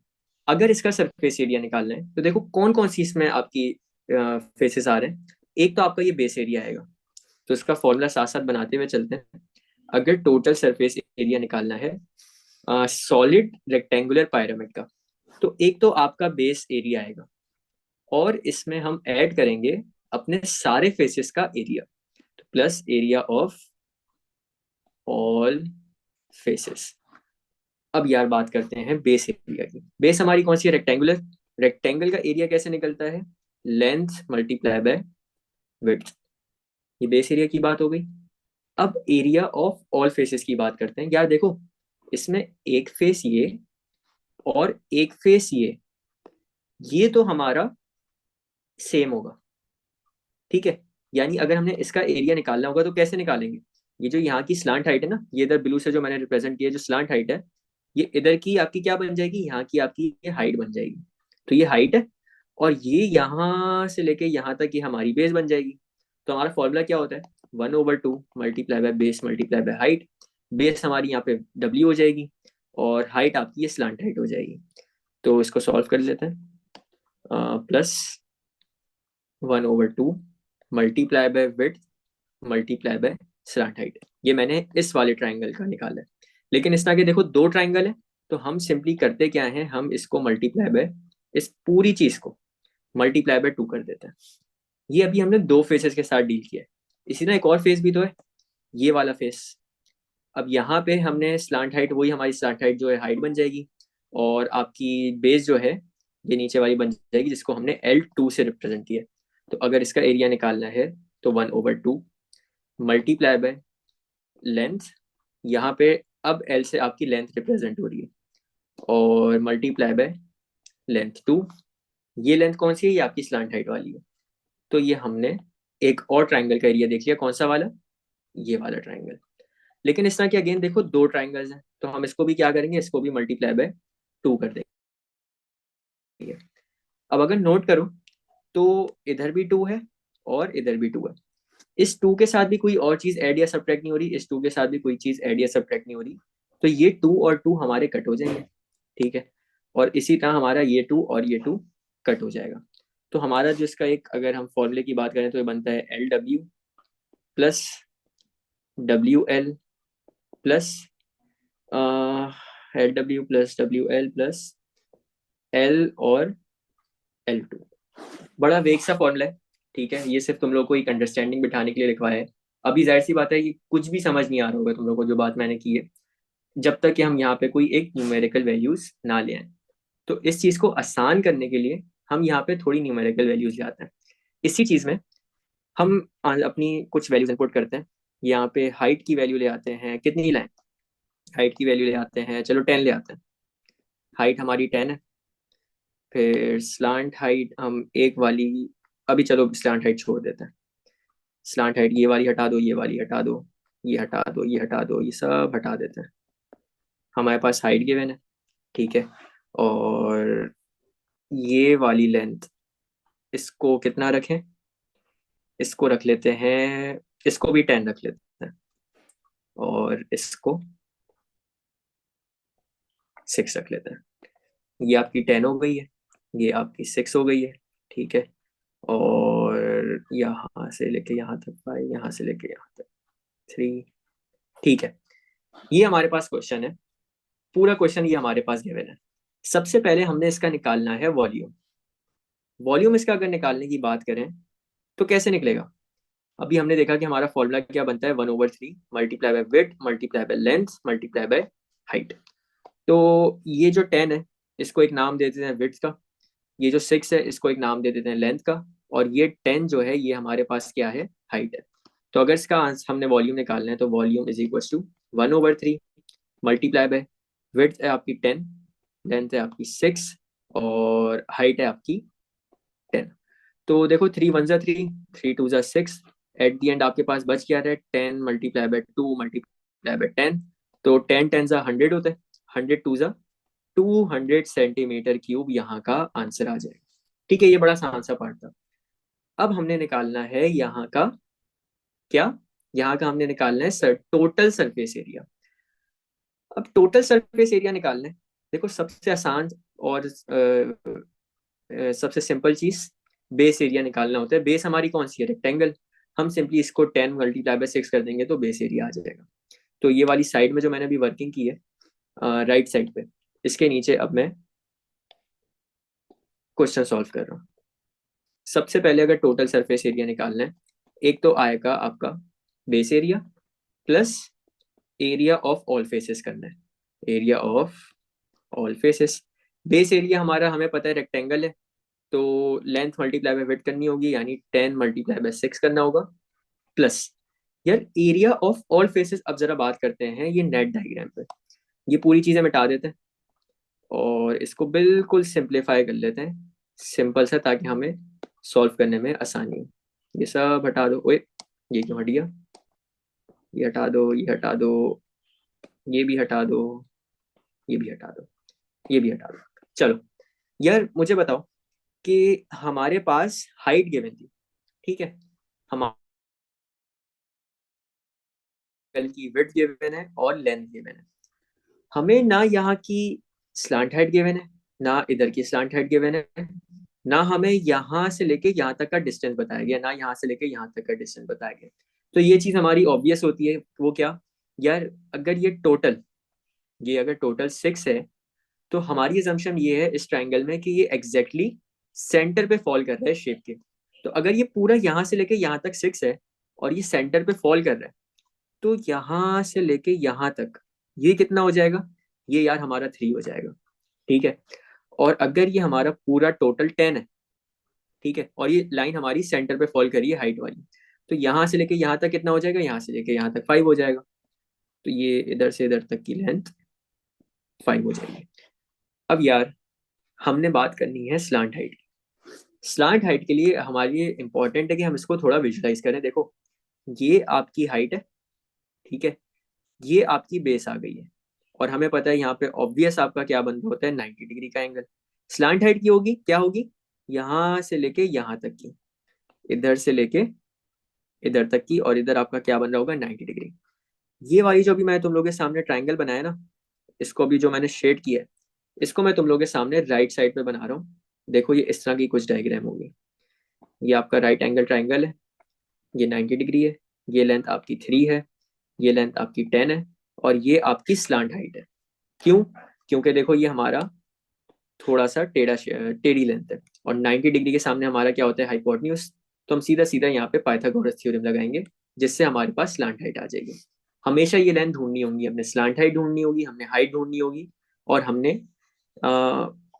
अगर इसका सरफेस एरिया निकालना है तो देखो कौन कौन सी इसमें आपकी फेसेस आ रहे हैं। एक तो आपका ये बेस एरिया आएगा, तो इसका फॉर्मूला साथ साथ बनाते हुए चलते हैं। अगर टोटल सरफेस एरिया निकालना है सॉलिड रेक्टेंगुलर पिरामिड का, तो एक तो आपका बेस एरिया आएगा और इसमें हम ऐड करेंगे अपने सारे फेसेस का एरिया, तो plus area of all faces. अब यार बात करते हैं बेस एरिया की। बेस हमारी कौन सी है? रेक्टेंगुलर। रेक्टेंगल का एरिया कैसे निकलता है? Length multiply by width. ये बेस एरिया की बात हो गई। अब एरिया ऑफ ऑल फेसेस की बात करते हैं। यार देखो, इसमें एक फेस ये और एक फेस ये तो हमारा सेम होगा। ठीक है। यानी अगर हमने इसका एरिया निकालना होगा तो कैसे निकालेंगे? ये जो यहाँ की स्लांट हाइट है ना, ये इधर ब्लू से जो मैंने रिप्रेजेंट किया, जो स्लांट हाइट है, ये इधर की आपकी क्या बन जाएगी? यहाँ की आपकी ये हाइट बन जाएगी। तो ये हाइट है और ये यहाँ से लेके यहाँ तक ये हमारी बेस बन जाएगी। तो हमारा फॉर्मूला क्या होता है? 1/2 multiply by base multiply by height. Base हमारी यहाँ पे W हो जाएगी और हाइट आपकी ये स्लांट हाइट हो जाएगी। तो इसको सॉल्व कर लेते हैं। Plus 1/2 multiply by width multiply by slant height. ये मैंने इस वाले ट्राइंगल का निकाला है। लेकिन इस तरह के देखो दो ट्राइंगल है, तो हम सिंपली करते क्या है, हम इसको मल्टीप्लाई बाय, इस पूरी चीज को मल्टीप्लाई बाय 2 कर देते हैं। ये अभी हमने दो फेसेस के साथ डील किया है। इसी तरह एक और फेस भी तो है, ये वाला फेस। अब यहाँ पे हमने स्लांट हाइट, वही हमारी स्लांट हाइट जो है हाइट बन जाएगी और आपकी बेस जो है ये नीचे वाली बन जाएगी, जिसको हमने L2 से रिप्रेजेंट किया। तो अगर इसका एरिया निकालना है तो 1/2 मल्टीप्लाई बाय लेंथ, यहाँ पे अब L से आपकी लेंथ रिप्रेजेंट हो रही है, और मल्टीप्लाई बाय लेंथ 2। ये लेंथ कौन सी है? ये आपकी स्लांट हाइट वाली है। तो ये हमने एक और ट्राइंगल का एरिया देख लिया। कौन सा वाला? ये वाला ट्राइंगल। लेकिन इस तरह की अगेन देखो दो ट्राइंगल्स हैं, तो हम इसको भी क्या करेंगे, इसको भी मल्टीप्लाई बाय 2 कर देंगे। अब अगर नोट करो तो इधर भी 2 है और इधर भी 2 है। इस 2 के साथ भी कोई और चीज ऐड या सब्ट्रैक्ट नहीं हो रही, इस 2 के साथ भी कोई चीज ऐड या सब्ट्रैक्ट नहीं हो रही। तो ये 2 और 2 हमारे कट हो जाएंगे। ठीक है। और इसी तरह हमारा ये 2 और ये 2 कट हो जाएगा। तो हमारा जो इसका एक, अगर हम फॉर्मूले की बात करें तो ये बनता है LW plus WL plus LW plus WL plus L और L2। बड़ा वेग सा फॉर्मूला है। ठीक है, ये सिर्फ तुम लोग को एक अंडरस्टैंडिंग बिठाने के लिए लिखवाया है। अभी जाहिर सी बात है कि कुछ भी समझ नहीं आ रहा होगा तुम लोग को जो बात मैंने की है, जब तक कि हम यहाँ पे कोई एक न्यूमेरिकल वैल्यूज ना ले आए। तो इस चीज को आसान करने के लिए हम यहाँ पे थोड़ी न्यूमेरिकल वैल्यूज ले आते हैं। इसी चीज में हम अपनी कुछ वैल्यूज इनपुट करते हैं। यहाँ पे हाइट की वैल्यू ले आते हैं, कितनी लाएं? हाइट की वैल्यू ले आते हैं, चलो 10 ले आते हैं। हाइट हमारी 10 है। फिर स्लांट हाइट हम एक वाली, अभी चलो स्लांट हाइट छोड़ देते हैं। स्लांट हाइट ये वाली हटा दो, ये वाली हटा दो, ये हटा दो, ये हटा दो, ये सब हटा देते हैं। हमारे पास हाइट गिवन है। ठीक है। और ये वाली लेंथ, इसको कितना रखें? इसको रख लेते हैं, इसको भी 10 रख लेते हैं और इसको 6 रख लेते हैं। ये आपकी 10 हो गई है, ये आपकी 6 हो गई है। ठीक है। और यहाँ से लेके यहाँ तक 5, यहाँ से लेके यहाँ तक 3। ठीक है। ये हमारे पास क्वेश्चन है, पूरा क्वेश्चन ये हमारे पास गिवन है। सबसे पहले हमने इसका निकालना है वॉल्यूम। वॉल्यूम इसका अगर निकालने की बात करें तो कैसे निकलेगा? अभी हमने देखा कि हमारा फॉर्मूला क्या बनता है, 1/3 multiply by width multiply by length multiply by height. तो ये जो 10 है इसको एक नाम दे देते हैं विड्थ का, ये जो 6 है इसको एक नाम दे देते हैं लेंथ का, और ये 10 जो है ये हमारे पास क्या है, हाइट है। तो अगर इसका हमने वॉल्यूम निकालना है तो volume is equal to 1/3 multiply by width है आपकी 10, लेंथ है आपकी 6, और हाइट है आपकी 10। तो देखो 3 1 3, 3 2 6, एट दी एंड आपके पास बच क्या रहा है, 10 मल्टीप्लाई बाय 2 मल्टीप्लाई बाय 10, तो 10 10 100 होता है, 100 2 200 सेंटीमीटर क्यूब यहाँ का आंसर आ जाएगा। ठीक है, ये बड़ा आसान सा पार्ट था। अब हमने निकालना है यहाँ का क्या, यहाँ का हमने निकालना है सर टोटल सरफेस एरिया। अब टोटल सरफेस एरिया निकालना है, देखो सबसे आसान और सबसे सिंपल चीज बेस एरिया निकालना होता है। बेस हमारी कौन सी है, रेक्टेंगल, हम सिंपली इसको 10 मल्टीप्लाई बाय 6 कर देंगे तो बेस एरिया आ जाएगा। तो ये वाली साइड में जो मैंने अभी वर्किंग की है राइट साइड पे, इसके नीचे अब मैं क्वेश्चन सॉल्व कर रहा हूँ। सबसे पहले अगर टोटल सरफेस एरिया निकालना है, एक तो आएगा आपका base area plus area of all faces करना है, area of all faces. Base area हमारा हमें पता है रेक्टेंगल है, तो लेंथ मल्टीप्लाई बाय विड्थ करनी होगी, यानी 10 मल्टीप्लाई बाय 6 करना होगा, प्लस यार एरिया ऑफ ऑल फेसेस। अब जरा बात करते हैं ये नेट डायग्राम पे, ये पूरी चीजें मिटा देते हैं और इसको बिल्कुल सिंप्लीफाई कर लेते हैं सिंपल सा, ताकि हमें सॉल्व करने में आसानी हो। ये सब हटा दो, ओए ये क्यों हट गया, ये हटा दो, ये हटा दो, ये भी हटा दो, ये भी हटा दो, ये भी हटा दो। चलो यार मुझे बताओ कि हमारे पास हाइट गिवन थी, ठीक है, हमारे की विड्थ गिवन है और लेंथ गिवन है। हमें ना यहाँ की स्लांट हाइट गिवन है, ना इधर की स्लांट हाइट गिवन है, ना हमें यहाँ से लेके यहाँ तक का डिस्टेंस बताया गया, ना यहाँ से लेके यहाँ तक का डिस्टेंस बताया गया। तो ये चीज हमारी ऑब्वियस होती है, वो क्या यार, अगर ये टोटल, ये अगर टोटल 6 है, तो हमारी assumption ये है इस ट्राइंगल में कि ये एग्जैक्टली सेंटर पे फॉल कर रहा है शेप के। तो अगर ये पूरा यहाँ से लेके यहाँ तक 6 है और ये सेंटर पे फॉल कर रहा है, तो यहाँ से लेके यहाँ तक ये कितना हो जाएगा, ये यार हमारा 3 हो जाएगा, ठीक है। और अगर ये हमारा पूरा टोटल 10 है, ठीक है, और ये लाइन हमारी सेंटर पे फॉल करी है हाइट वाली, तो यहाँ से लेके यहाँ तक कितना हो जाएगा, यहाँ से लेके यहाँ तक 5 हो जाएगा। तो ये इधर से इधर तक की लेंथ 5 हो जाएगी। अब यार हमने बात करनी है स्लांट हाइट। स्लांट हाइट के लिए हमारे लिए इंपॉर्टेंट है कि हम इसको थोड़ा विजुलाइज करें। देखो ये आपकी हाइट है, ठीक है, ये आपकी बेस आ गई है, और हमें पता है यहाँ पे ऑब्वियस आपका क्या बन रहा होता है, 90 डिग्री का एंगल। स्लांट हाइट की होगी क्या होगी, यहाँ से लेके यहाँ तक की, इधर से लेके इधर तक की, और इधर आपका क्या बन रहा होगा, 90 डिग्री। ये वाली जो भी मैं तुम लोगों के सामने ट्राइंगल बनाया ना, इसको भी जो मैंने शेड किया है, इसको मैं तुम लोगों के सामने राइट साइड पे बना रहा हूँ। देखो ये इस तरह की कुछ डायग्राम होगी। ये आपका राइट एंगल ट्राइंगल है, ये 90 डिग्री है, ये लेंथ आपकी 3 है, ये लेंथ आपकी 10 है, और ये आपकी स्लांट हाइट है। क्यों, क्योंकि देखो ये हमारा थोड़ा सा टेढ़ी लेंथ है, और 90 डिग्री के सामने हमारा क्या होता है, हाइपोटेन्यूज। तो हम सीधा सीधा यहाँ पे पाइथागोरस थ्योरम लगाएंगे, जिससे हमारे पास स्लांट हाइट आ जाएगी। हमेशा ये लेंथ ढूंढनी होगी, हमने स्लांट हाइट ढूंढनी होगी, हमने हाइट ढूंढनी होगी, और हमने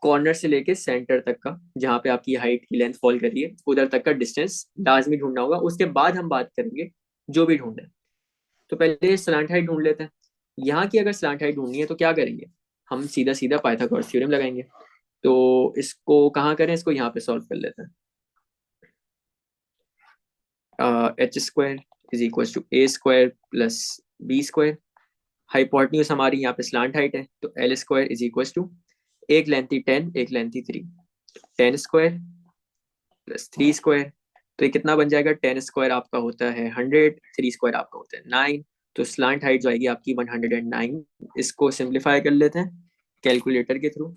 कॉर्नर से लेके सेंटर तक का, जहाँ पे आपकी हाइट की लेंथ फॉल करिए, उधर तक का डिस्टेंस लाजमी ढूंढना होगा। उसके बाद हम बात करेंगे जो भी ढूंढे। तो पहले स्लांट हाइट ढूंढ लेते हैं। यहाँ की अगर स्लांट हाइट ढूंढनी है तो क्या करेंगे, हम सीधा सीधा पाइथागोरस थ्योरम लगाएंगे। तो इसको कहाँ करें, इसको यहाँ पे सॉल्व कर लेते हैं। h² is equal to a² plus b²। Hypotenuse हमारी यहाँ पे स्लांट हाइट है, तो l² इज इक्वल टू, एक लेंथ थी 10, एक लेंथ थी 3, 10² प्लस 3²। तो ये कितना बन जाएगा, 10² आपका होता है 100, 3² आपका होता है 9। तो स्लांट हाइट जो आएगी आपकी 109। इसको सिंप्लीफाई कर लेते हैं कैलकुलेटर के थ्रू।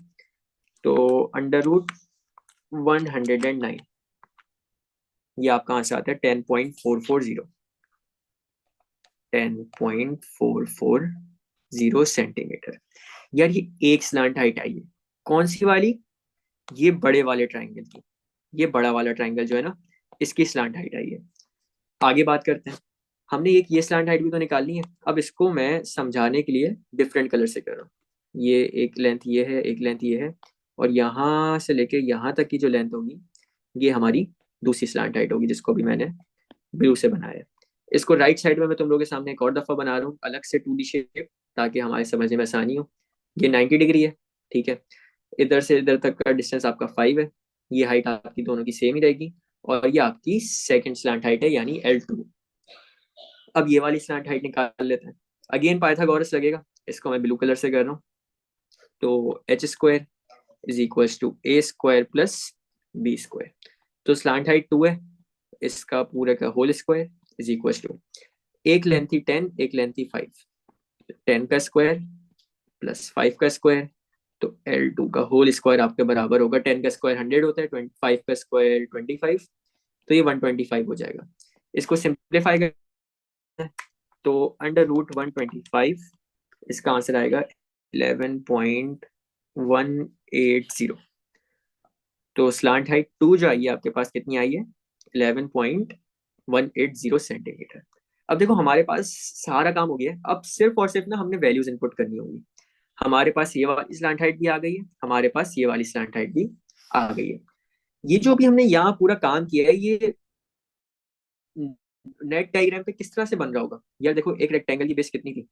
तो √109, ये आपका आंसर आता है 10.440, 10.440 सेंटीमीटर। यार ये एक स्लांट हाइट आई है, कौन सी वाली, ये बड़े वाले ट्राइंगल की, ये बड़ा वाला ट्राइंगल जो है ना, इसकी स्लांट हाइट आई है। आगे बात करते हैं। हमने एक ये स्लैंट हाइट भी तो निकालनी है। अब इसको मैं समझाने के लिए डिफरेंट कलर से कर रहा हूँ। ये एक लेंथ ये है, एक लेंथ ये है, और यहाँ से लेके यहाँ तक की जो लेंथ होगी ये हमारी दूसरी स्लैंट हाइट होगी, जिसको भी मैंने ब्लू से बनाया है। इसको राइट साइड में मैं तुम लोगों के सामने एक और दफा बना रहा हूँ अलग से 2D शेप, ताकि हमारे समझने में आसानी हो। ये 90 डिग्री है, ठीक है। इधर से इधर तक का डिस्टेंस आपका 5 है। ये हाइट आपकी दोनों की सेम ही रहेगी, और ये आपकी सेकंड स्लैंट हाइट है, यानी L2। अब ये वाली स्लैंट हाइट निकाल लेते हैं। अगेन पाइथागोरस लगेगा, इसको मैं ब्लू कलर से कर रहा हूँ। तो H square is equal to A square plus B square. तो स्लैंट हाइट 2 है, इसका पूरे का whole square is equal to, एक लेंथ थी 10, एक लेंथ थी 5, 10 का स्क्वायर प्लस 5 का स्क्वायर। तो L2 का होल स्क्वायर आपके बराबर होगा, 10 का स्क्वायर 100 होता है, 25 का स्क्वायर 25, तो ये 125 हो जाएगा। इसको सिंप्लीफाई करना है, तो अंडर रूट 125, इसका आंसर आएगा 11.180। तो स्लांट हाइट 2 जो आई है आपके पास कितनी आई है, 11.180 सेंटीमीटर। अब देखो हमारे पास सारा काम हो गया है, अब सिर्फ और सिर्फ ना हमने वैल्यूज इनपुट करनी होगी। हमारे पास ये वाली स्लांट हाइट भी आ गई है, हमारे पास ये वाली स्लांट हाइट भी आ गई है। ये जो भी हमने यहाँ पूरा काम किया है, ये नेट डायग्राम पे किस तरह से बन रहा होगा यार। देखो एक रेक्टेंगल की बेस कितनी थी,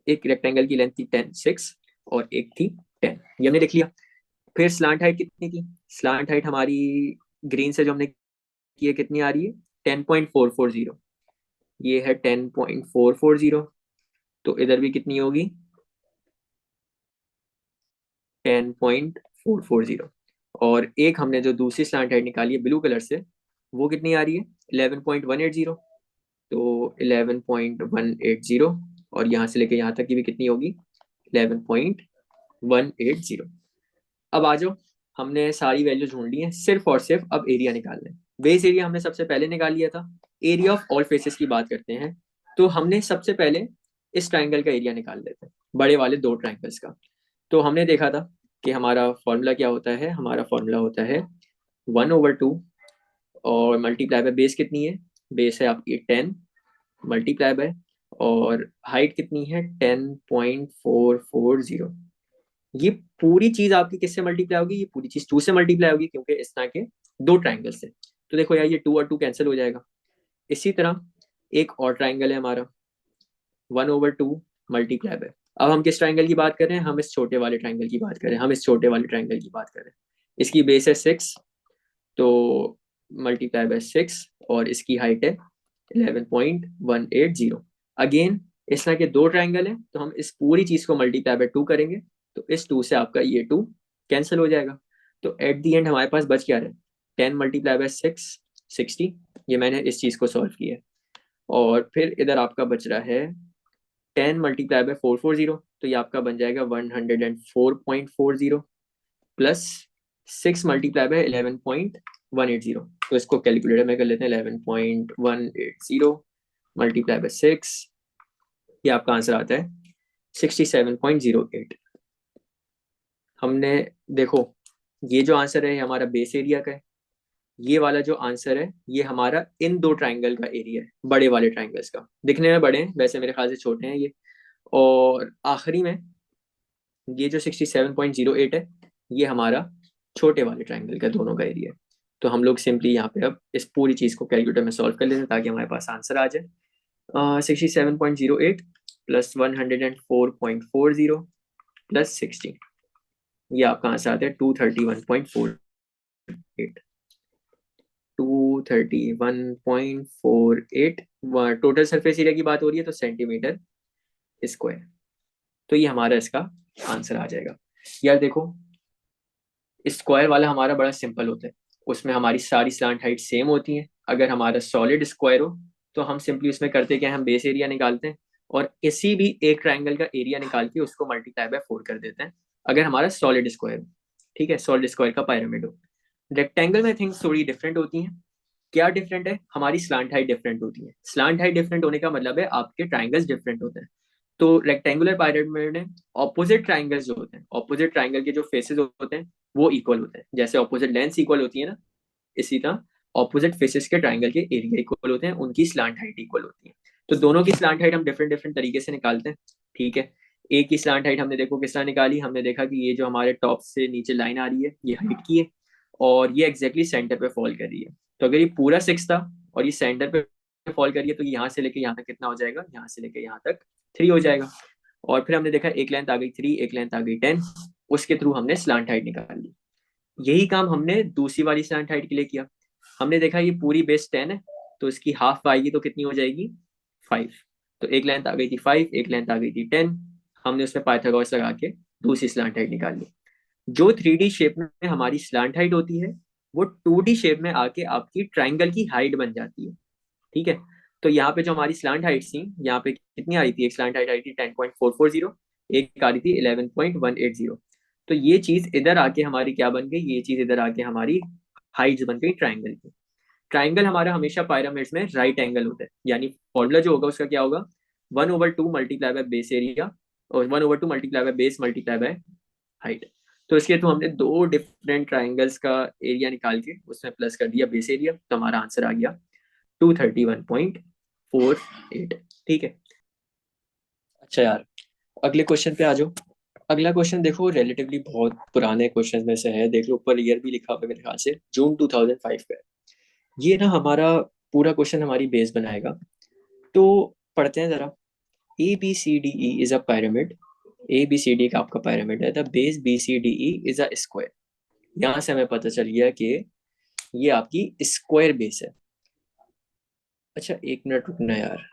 एक रेक्टेंगल की लेंथ थी 6, और एक थी 10, ये हमने लिख लिया। फिर स्लांट हाइट कितनी थी, स्लांट हाइट हमारी ग्रीन से जो हमने की है कितनी आ रही है, 10.440। ये है 10.440, तो इधर भी कितनी होगी, 10.440। और एक हमने जो दूसरी स्लांट हाइट निकाली है ब्लू कलर से, वो कितनी आ रही है, 11.180। तो 11.180, और यहाँ से लेके यहाँ तक की भी कितनी होगी, 11.180। अब आ जाओ, हमने सारी वैल्यू ढूंढ ली है, सिर्फ और सिर्फ अब एरिया निकालना है। बेस एरिया हमने सबसे पहले निकाल लिया था। एरिया ऑफ ऑल फेसेस की बात करते हैं, तो हमने सबसे पहले इस ट्राइंगल का एरिया निकाल लेते हैं, बड़े वाले दो ट्राइंगल्स का। तो हमने देखा था कि हमारा फॉर्मूला क्या होता है, हमारा फॉर्मूला होता है 1/2, और मल्टीप्लाई बाय बेस कितनी है, बेस है आपकी 10, मल्टीप्लाई बाय, और हाइट कितनी है 10.440। ये पूरी चीज आपकी किससे मल्टीप्लाई होगी, ये पूरी चीज 2 से मल्टीप्लाई होगी, क्योंकि इस तरह के दो ट्राइंगल से। तो देखो यार, ये 2 और 2 कैंसिल हो जाएगा। इसी तरह एक और ट्राइंगल है हमारा, 1/2 मल्टीप्लाई बाय। अब हम किस ट्राइंगल की बात कर रहे हैं, हम इस छोटे वाले ट्राइंगल की बात कर रहे हैं, हम इस छोटे वाले ट्राइंगल की बात कर रहे हैं। इसकी बेस है 6, तो मल्टीप्लाई बाय 6, और इसकी हाइट है 11.180। अगेन इस तरह के दो ट्राइंगल है, तो हम इस पूरी चीज को मल्टीप्लाई बाय 2 करेंगे, तो इस 2 से आपका ये 2 कैंसिल हो जाएगा। तो एट दी एंड हमारे पास बच क्या रहा है, 10 मल्टीप्लाई बाय 6, 60। ये मैंने इस चीज को सॉल्व किया है। और फिर इधर आपका बच रहा है 10 मल्टीप्लाई बाय 440, तो ये आपका बन जाएगा 104.40, प्लस 6 मल्टीप्लाई बाय 11.180। तो इसको कैलकुलेटर में कर लेते हैं, 11.180 मल्टीप्लाई बाय 6, ये आपका आंसर आता है 67.08। हमने देखो, ये जो आंसर है हमारा बेस एरिया का है, ये वाला जो आंसर है ये हमारा इन दो ट्राइंगल का एरिया है, बड़े वाले ट्राइंगल्स का। दिखने में बड़े हैं, वैसे मेरे ख्याल से छोटे हैं ये। और आखिरी में ये जो 67.08 है, ये हमारा छोटे वाले ट्राइंगल का दोनों का एरिया है। तो हम लोग सिंपली यहाँ पे अब इस पूरी चीज को कैलकुलेटर में सॉल्व कर लेते हैं, ताकि हमारे पास आंसर आ जाए। 67.08 प्लस 104.40 प्लस 60, ये आपका आंसर आता है 231.48। 231.48 टोटल सरफेस एरिया की बात हो रही है, तो सेंटीमीटर स्क्वायर। तो ये हमारा इसका आंसर आ जाएगा। यार देखो, स्क्वायर वाला हमारा बड़ा सिंपल होता है, उसमें हमारी सारी स्लांट हाइट सेम होती हैं। अगर हमारा सॉलिड स्क्वायर हो, तो हम सिंपली उसमें करते क्या, हम बेस एरिया निकालते हैं, और किसी भी एक ट्राइंगल का एरिया निकाल के उसको मल्टीप्लाई बाय 4 कर देते हैं, अगर हमारा सॉलिड स्क्वायर हो। ठीक है, सॉलिड स्क्वायर का पायरामिड हो। रेक्टेंगल में थिंग्स थोड़ी डिफरेंट होती हैं। क्या डिफरेंट है, हमारी स्लांट हाइट डिफरेंट होती है। स्लांट हाइट डिफरेंट होने का मतलब है आपके ट्राइंगल्स डिफरेंट होते हैं। तो रेक्टेंगुलर पायरामिड में ऑपोजिट ट्राइंगल्स जो होते हैं, ऑपोजिट ट्राइंगल के जो फेसेस होते हैं वो इक्वल होते हैं। जैसे ऑपोजिट लेंथ इक्वल होती है ना, इसी तरह ऑपोजिट फेसेस के ट्राइंगल के एरिया इक्वल होते हैं, उनकी स्लांट हाइट इक्वल होती है। तो दोनों की स्लांट हाइट हम डिफरेंट डिफरेंट तरीके से निकालते हैं, ठीक है। एक की स्लांट हाइट हमने देखो किस तरह निकाली, हमने देखा कि ये जो हमारे टॉप से नीचे लाइन आ रही है ये हाइट की है, और ये एग्जैक्टली सेंटर पे फॉल कर रही है। तो अगर ये पूरा 6 था और ये सेंटर पे फॉल कर रही है, तो यहाँ से लेके यहाँ तक कितना हो जाएगा, यहाँ से लेके यहाँ तक 3 हो जाएगा। और फिर हमने देखा एक लेंथ आ गई 3, एक लेंथ आ गई 10, उसके थ्रू हमने स्लांट हाइट निकाल ली। यही काम हमने दूसरी वाली स्लांट हाइट के लिए किया। हमने देखा ये पूरी बेस 10 है, तो इसकी हाफ आएगी तो कितनी हो जाएगी, 5। तो एक लेंथ आ गई थी 5, एक लेंथ आ गई थी 10, हमने उसमें पाइथागोरस लगा के दूसरी स्लांट हाइट निकाल ली। जो 3D शेप में हमारी स्लांट हाइट होती है, वो 2D शेप में आके आपकी ट्राइंगल की हाइट बन जाती है, ठीक है। तो यहाँ पे जो हमारी स्लांट हाइट थी, यहाँ पे कितनी आई थी, एक स्लांट हाइट आई थी 10.440, एक आ रही थी 11.180। तो ये चीज इधर आके हमारी क्या बन गई, ये चीज इधर आके हमारी हाइट्स बन गई ट्राइंगल की। ट्राइंगल हमारा हमेशा पायरामिड्स में राइट एंगल होता है, यानी फॉर्मूला जो होगा उसका क्या होगा, 1/2 मल्टीप्लाई बाय बेस एरिया, और 1/2 multiply by base multiply by height. तो इसके तो हमने दो डिफरेंट ट्राइंगल्स का एरिया निकाल के उसमें प्लस कर दिया बेस एरिया, तो हमारा आंसर आ गया 231.48, ठीक है। अच्छा यार, अगले क्वेश्चन पे आ जाओ। अगला क्वेश्चन देखो रिलेटिवली बहुत पुराने क्वेश्चन में से है, देख लो ऊपर ईयर भी लिखा हुआ है मेरे ख्याल से जून 2005 का है। ये ना हमारा पूरा क्वेश्चन हमारी बेस बनाएगा। तो पढ़ते हैं जरा। A B C D E is a pyramid। A B C D का आपका pyramid है, the base B C D E is a square. यहाँ से हमें पता चल गया कि ये आपकी स्क्वायर बेस है। अच्छा एक मिनट रुकना यार।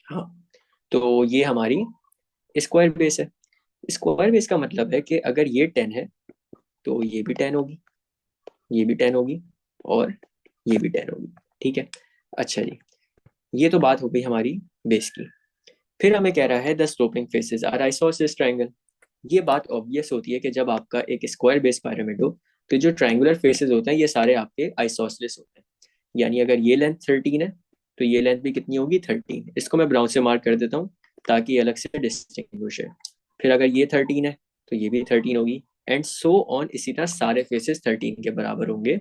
हाँ, तो ये हमारी स्क्वायर बेस है। स्क्वायर बेस का मतलब है कि अगर ये 10 है तो ये भी 10 होगी, ये भी 10 होगी, और ये भी 10 होगी, ठीक है। अच्छा जी, ये तो बात हो गई हमारी बेस की। फिर हमें कह रहा है the sloping faces are isosceles triangle. ये बात ऑब्वियस होती है कि जब आपका एक स्क्वायर बेस पिरामिड हो, तो जो ट्रायंगुलर फेसेस होते हैं ये सारे आपके आइसोसेलेस होते हैं। यानी अगर ये लेंथ 13 है, तो ये लेंथ भी कितनी होगी, 13। इसको मैं ब्राउन से मार्क कर देता हूँ ताकि ये अलग से डिस्टिंग्विश है। फिर अगर ये 13 है तो ये भी 13 होगी, एंड सो ऑन, इसी तरह सारे फेसेस 13 के बराबर होंगे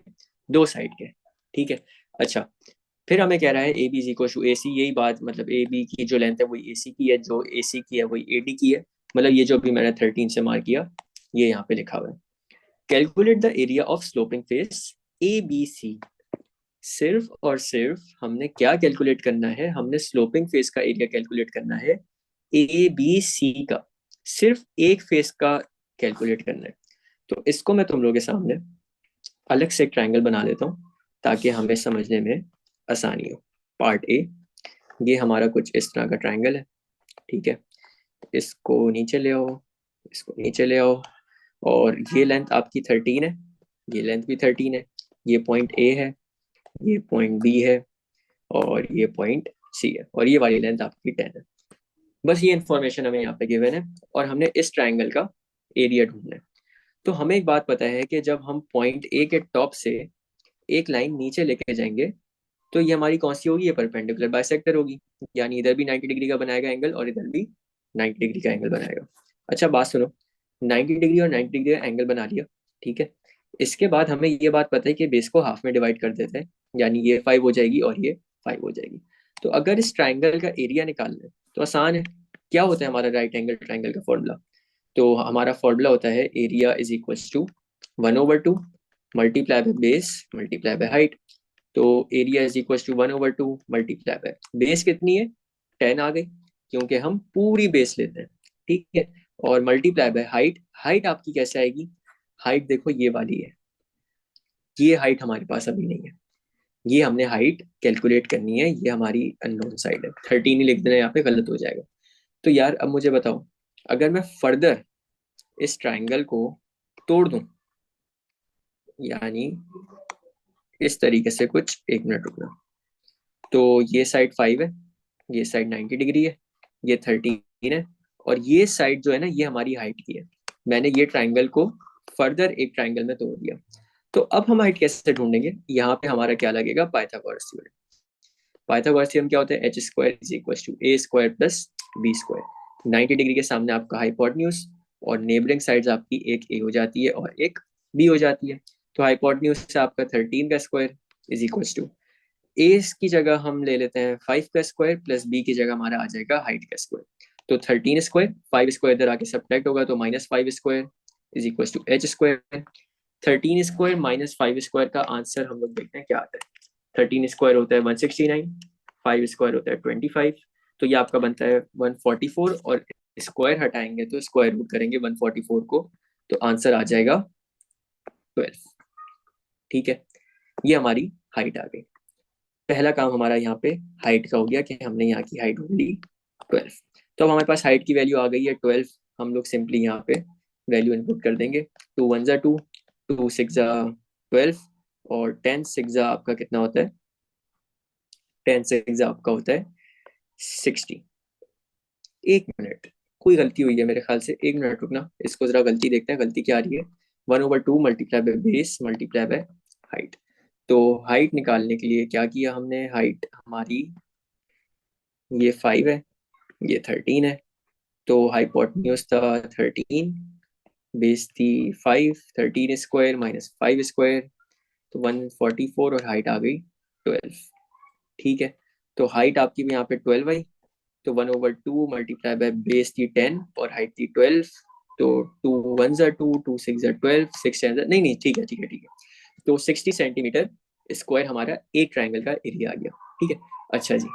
दो साइड के, ठीक है। अच्छा, फिर हमें कह रहा है A B is equal to A C. यही बात, मतलब ए बी की जो लेंथ है वही ए सी की है, जो ए सी की है वही ए डी की है। मतलब ये जो भी मैंने 13 से मार्क किया ये यहाँ पे लिखा हुआ है। Calculate the area of sloping face A B C. सिर्फ और सिर्फ हमने क्या कैलकुलेट करना है, हमने स्लोपिंग फेस का एरिया कैलकुलेट करना है, ए बी सी का, सिर्फ एक फेस का कैलकुलेट करना है। तो इसको मैं तुम लोगों के सामने अलग से एक ट्रायंगल बना देता हूँ ताकि हमें समझने में आसानी हो। पार्ट ए, ये हमारा कुछ इस तरह का ट्रायंगल है, ठीक है। इसको नीचे ले आओ, इसको नीचे ले आओ, और ये लेंथ आपकी 13 है, ये लेंथ भी 13 है, ये पॉइंट ए है, ये पॉइंट बी है, और ये पॉइंट सी है, और ये वाली लेंथ आपकी 10 है। बस ये इन्फॉर्मेशन हमें यहाँ पे गिवन है, और हमने इस ट्रायंगल का एरिया ढूंढना है। तो हमें एक बात पता है कि जब हम पॉइंट ए के टॉप से एक लाइन नीचे लेके जाएंगे, तो ये हमारी कौन सी होगी, ये परपेंडिकुलर बाइसेक्टर होगी। यानी इधर भी 90 डिग्री का बनाएगा एंगल, और इधर भी 90 डिग्री का एंगल बनाएगा। अच्छा बात सुनो, 90 डिग्री और 90 डिग्री का एंगल बना लिया, ठीक है। इसके बाद हमें ये बात पता है कि बेस को हाफ में डिवाइड कर देते हैं, यानी ये 5 हो जाएगी और ये 5 हो जाएगी। तो अगर इस ट्राइंगल का एरिया निकालना है तो आसान है। क्या होता है हमारा राइट एंगल ट्राइंगल का फॉर्मूला, तो हमारा फॉर्मूला होता है area is equal to 1/2 multiply by base multiply by height. तो area is equal to 1/2 multiply by base कितनी है, 10 आ गई, क्योंकि हम पूरी बेस लेते हैं, ठीक है। और मल्टीप्लाई बाय हाइट, हाइट आपकी कैसे आएगी, हाइट देखो ये वाली है, ये हाइट हमारे पास अभी नहीं है, ये हमने हाइट कैलकुलेट करनी है, ये हमारी अननोन साइड है। 13 ही लिख देना, यहाँ पे गलत हो जाएगा। तो यार अब मुझे बताओ, अगर मैं फर्दर इस ट्राइंगल को तोड़ दूं, यानी इस तरीके से कुछ, एक मिनट रुकना। तो ये साइड 5 है, ये साइड 90 डिग्री है, ये 13 है, और ये साइड जो है ना ये हमारी हाइट की है। मैंने ये ट्राइंगल को फर्दर एक ट्राइंगल में तोड़ दिया। तो अब हम हाइट कैसे ढूंढेंगे, यहाँ पे हमारा क्या लगेगा, पाइथागोरस थ्योरम। पाइथागोरस थ्योरम क्या होता है, H square is equal to A square plus B square. 90 degree के सामने आपका हाइपोटेन्यूज, और नेबरिंग साइड्स आपकी एक ए हो जाती है और एक बी हो जाती है। तो हाइपोटेन्यूज से आपका 13 का स्क्वायर इज इक्वल टू ए की जगह हम ले लेते हैं 5 का स्क्वायर प्लस बी की जगह हमारा आ जाएगा हाइट का स्क्वायर। तो 13 स्क्वायर 5 स्क्वायर इधर आके सब्ट्रैक्ट होगा तो -5 square is equal to H square. 13 square -5 square का आंसर हम लोग देखते हैं क्या आता है। 13 स्क्वायर होता है 169, 5 स्क्वायर होता है 25, तो ये आपका बनता है 144 और स्क्वायर हटाएंगे तो स्क्वायर रूट करेंगे 144 को, तो आंसर आ जाएगा 12। ठीक है, ये हमारी हाइट आ गई। पहला काम हमारा यहाँ पे हाइट का हो गया कि हमने यहाँ की हाइट ढूंढ ली 12। तो अब हमारे पास हाइट की वैल्यू आ गई है 12। हम लोग सिंपली यहाँ पे वैल्यू इनपुट कर देंगे। 2 1 जा 2, 2 6 जा 12 और 10 6 जा आपका कितना होता है, 10 6 जा आपका होता है 60। एक मिनट, कोई गलती हुई है मेरे ख्याल से, एक मिनट रुकना, इसको जरा गलती देखते हैं गलती क्या आ रही है। 1/2 multiply by base multiply by height. तो हाइट निकालने के लिए क्या किया हमने, हाइट हमारी ये 5 है, ये 13 है, तो हाइपोटेन्यूज था 13, बेस थी 5, 13 स्क्वायर -5 स्क्वायर तो 144 और हाइट आ गई 12। ठीक है, तो हाइट आपकी भी यहाँ पे 12 आई, तो 1/2 मल्टीप्लाई बाय बेस थी 10 और हाइट थी 12, तो 2 1 जा 2, 2 6 जा 12, 6 10 नहीं नहीं ठीक है ठीक है ठीक है, तो 60 सेंटीमीटर स्क्वायर हमारा एक ट्राइंगल का एरिया आ गया। ठीक है, अच्छा जी,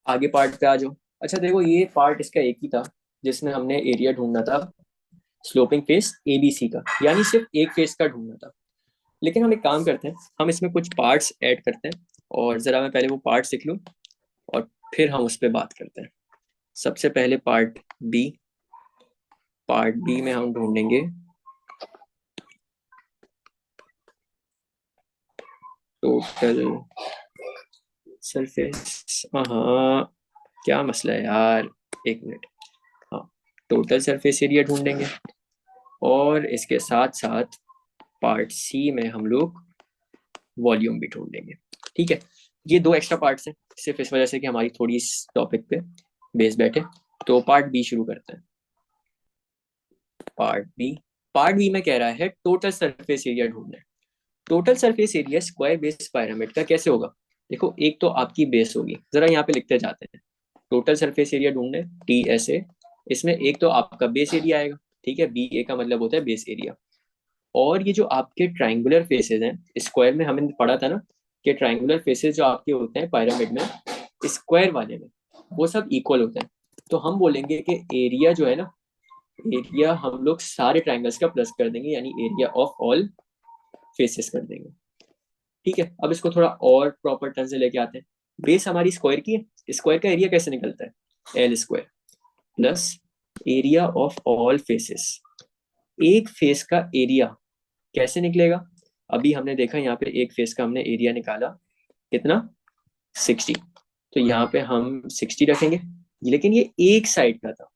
आगे पार्ट पे आ जाओ। अच्छा देखो, ये पार्ट इसका एक ही था जिसमें हमने एरिया ढूंढना था स्लोपिंग फेस ABC का, यानी सिर्फ एक फेस का ढूंढना था। लेकिन हम एक काम करते हैं, हम इसमें कुछ पार्ट्स ऐड करते हैं, और जरा मैं पहले वो पार्ट लिख लूँ और फिर हम उस पर बात करते हैं। सबसे पहले पार्ट बी में हम ढूंढेंगे टोटल सरफेस। हाँ, क्या मसला है यार, एक मिनट। हाँ, टोटल सरफेस एरिया ढूंढेंगे और इसके साथ साथ पार्ट सी में हम लोग वॉल्यूम भी ढूंढेंगे। ठीक है, ये दो एक्स्ट्रा पार्ट्स हैं सिर्फ इस वजह से कि हमारी थोड़ी इस टॉपिक पे बेस बैठे। तो पार्ट बी शुरू करते हैं। पार्ट बी में कह रहा है टोटल सरफेस एरिया ढूंढना है। Total surface area square base pyramid का कैसे होगा। देखो, एक तो आपकी बेस होगी, जरा यहाँ पे लिखते जाते हैं। टोटल सरफेस एरिया ढूंढने TSA, इसमें एक तो आपका बेस एरिया आएगा। ठीक है, BA का मतलब होता है बेस एरिया। और ये जो आपके ट्राइंगुलर फेसेस हैं, स्क्वायर में हमने पढ़ा था ना कि ट्राइंगुलर फेसेस जो आपके होते हैं पिरामिड में, स्क्वायर वाले में वो सब इक्वल होते हैं। तो हम बोलेंगे कि एरिया जो है ना, एरिया हम लोग सारे ट्राइंगल्स का प्लस कर देंगे, यानी एरिया ऑफ ऑल फेसेस कर देंगे। ठीक है, अब इसको थोड़ा और प्रॉपर टर्म से लेके आते हैं। बेस हमारी स्क्वायर की है, स्क्वायर का एरिया कैसे निकलता है, L square plus area of all faces. एक फेस का एरिया कैसे निकलेगा, अभी हमने देखा यहाँ पे एक फेस का हमने एरिया निकाला कितना, 60, तो यहाँ पे हम 60 रखेंगे। लेकिन ये एक साइड का था,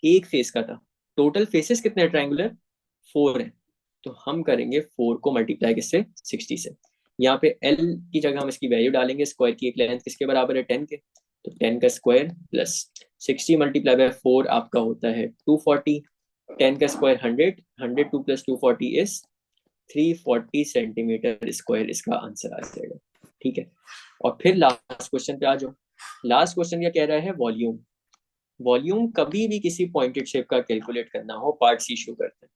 एक फेस का था। टोटल फेसेस कितने हैं ट्राइंगुलर, 4 है, तो हम करेंगे 4 को मल्टीप्लाई किससे, 60 से। यहाँ पे L की जगह हम इसकी वैल्यू डालेंगे, स्क्वायर की एक लेंथ किसके बराबर है, 10 के, तो 10 का स्क्वायर प्लस 60 मल्टीप्लाई बाय 4 आपका होता है 240, 10 का square 100, 102 plus 240 is 340 centimetre square, इसका आंसर आ जाएगा। ठीक है, और फिर लास्ट क्वेश्चन पे आ जाओ। लास्ट क्वेश्चन क्या कह रहा है, वॉल्यूम। वॉल्यूम कभी भी किसी पॉइंटेड शेप का कैलकुलेट करना हो, पार्ट सी शो करते हैं।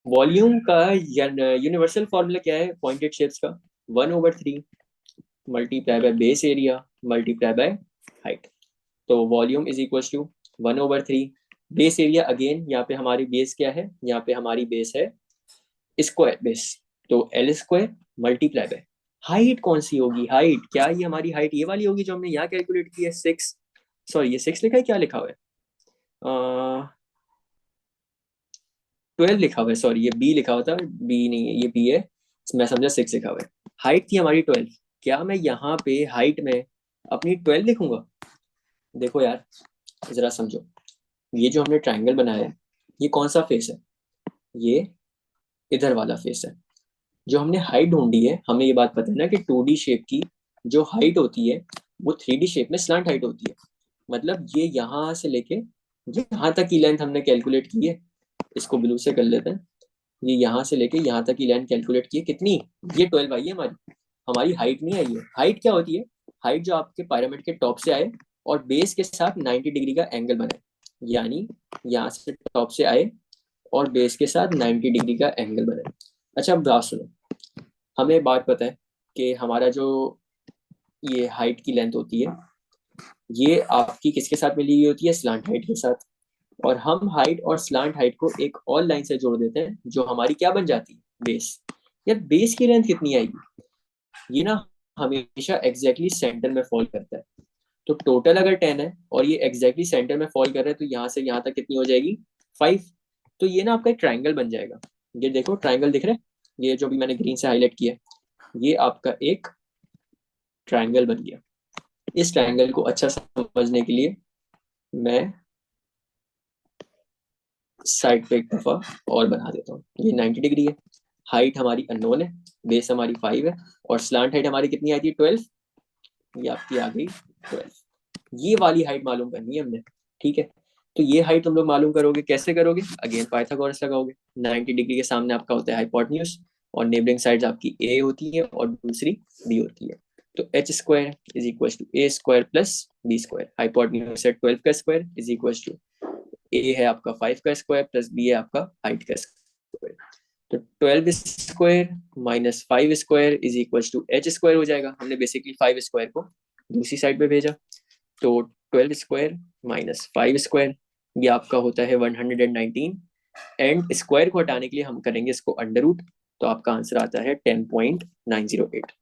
वॉल्यूम का यूनिवर्सल फॉर्मूला क्या है पॉइंटेड शेप्स का, 1/3 multiply by base area multiply by height. तो volume is equal to 1/3 base area, again यहाँ पे हमारी बेस क्या है, यहाँ पे हमारी बेस है स्क्वायर बेस, तो L square multiply by height. कौन सी होगी हाइट, क्या ये हमारी हाइट ये वाली होगी जो हमने यहाँ कैलकुलेट की है 6, सॉरी ये 6 लिखा है, क्या लिखा हुआ है, 12 लिखा हुआ है, सॉरी ये B लिखा हुआ था, B नहीं है ये B है, मैं समझा 6 लिखा हुआ है। हाइट थी हमारी 12, क्या मैं यहाँ पे हाइट में अपनी 12 लिखूंगा। देखो यार, जरा समझो, ये जो हमने ट्राइंगल बनाया है ये कौन सा फेस है, ये इधर वाला फेस है। जो हमने हाइट ढूंढी है, हमें ये बात पता है ना कि 2D शेप की जो हाइट होती है वो 3D शेप में स्लांट हाइट होती है। मतलब ये यहाँ से लेके यहाँ तक की लेंथ हमने कैलकुलेट की है, इसको ब्लू से कर लेते हैं। ये यहाँ से लेके यहाँ तक की लेंथ कैलकुलेट की है, कितनी, ये 12 आई है हमारी, हमारी हाइट नहीं आई है। हाइट क्या होती है, हाइट जो आपके पिरामिड के टॉप से आए और बेस के साथ 90 डिग्री का एंगल बनाए, यानी यहाँ से टॉप से आए और बेस के साथ 90 डिग्री का एंगल बनाए। अच्छा अब बात सुनो, हमें बात पता है कि हमारा जो ये हाइट की लेंथ होती है, ये आपकी किसके साथ मिली हुई होती है, स्लांट हाइट के साथ। और हम हाइट और स्लांट हाइट को एक और लाइन से जोड़ देते हैं जो हमारी क्या बन जाती है, बेस। यार बेस की लेंथ कितनी आएगी, ये ना हमेशा एग्जैक्टली सेंटर में फॉल करता है। तो टोटल अगर 10 है और ये एग्जैक्टली सेंटर में फॉल कर रहा है, तो यहाँ से यहाँ तक कितनी हो जाएगी, 5। तो ये ना आपका एक ट्राइंगल बन जाएगा। ये देखो ट्राइंगल दिख रहा है, ये जो भी मैंने ग्रीन से हाईलाइट किया है, ये आपका एक ट्राइंगल बन गया। इस ट्राइंगल को अच्छा समझने के लिए मैं साइड पे एक दफा और बना देता हूँ। ये 90 डिग्री है, हाइट हमारी अननोन है, बेस हमारी 5 है, और स्लांट हाइट हमारी कितनी आई थी, 12। ये आपकी आ गई 12। ये वाली हाइट मालूम करनी है हमने, ठीक है। तो ये हाइट तुम लोग मालूम करोगे, कैसे करोगे, अगेन पाइथागोरस लगाओगे। 90 डिग्री के सामने आपका होता है हाइपोटेन्यूज, और नेबरिंग साइड्स आपकी ए होती है और दूसरी बी होती है। तो H square is equal to A square plus B square, hypotenuse है 12 का square is equal to A है आपका 5 का स्क्वायर प्लस बी है आपका हाइट का स्क्वायर। तो 12 square minus 5 square is equal to H square हो जाएगा। हमने बेसिकली 5 स्क्वायर को दूसरी साइड पे भेजा। तो 12 स्क्वायर माइनस 5 स्क्वायर, ये आपका होता है 119। एंड स्क्वायर को हटाने के लिए हम करेंगे इसको अंडर रूट, तो आपका आंसर आता है 10.908।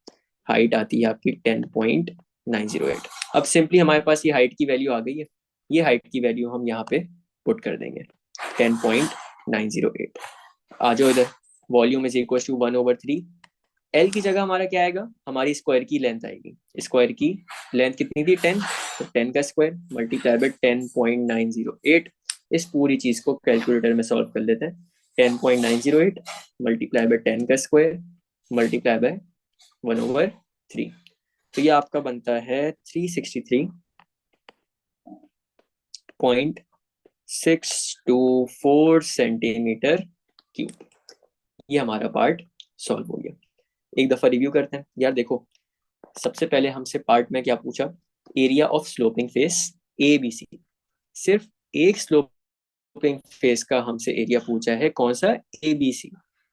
हाइट आती है आपकी 10.908। अब सिंपली हमारे पास ये हाइट की वैल्यू आ गई है, ये हाइट की वैल्यू हम यहाँ पे पुट कर देंगे 10.908। आ जाओ इधर, volume is equal to 1/3। L की जगह हमारा क्या आएगा, हमारी स्क्वायर की लेंथ आएगी। स्क्वायर की लेंथ कितनी थी, 10, तो 10 का स्क्वायर मल्टीप्लाई बाय 10.908। इस पूरी चीज को कैलकुलेटर में सॉल्व कर लेते हैं। 10.908 मल्टीप्लाई बाय 10 का स्क्वायर मल्टीप्लाई बाय 1/3। तो ये आपका बनता है 363.624 सेंटीमीटर क्यूब। ये हमारा पार्ट सॉल्व हो गया। एक दफा रिव्यू करते हैं यार। देखो सबसे पहले हमसे पार्ट में क्या पूछा, area of sloping face A B C. सिर्फ एक स्लोपिंग फेस का हमसे एरिया पूछा है, कौन सा, ए बी सी,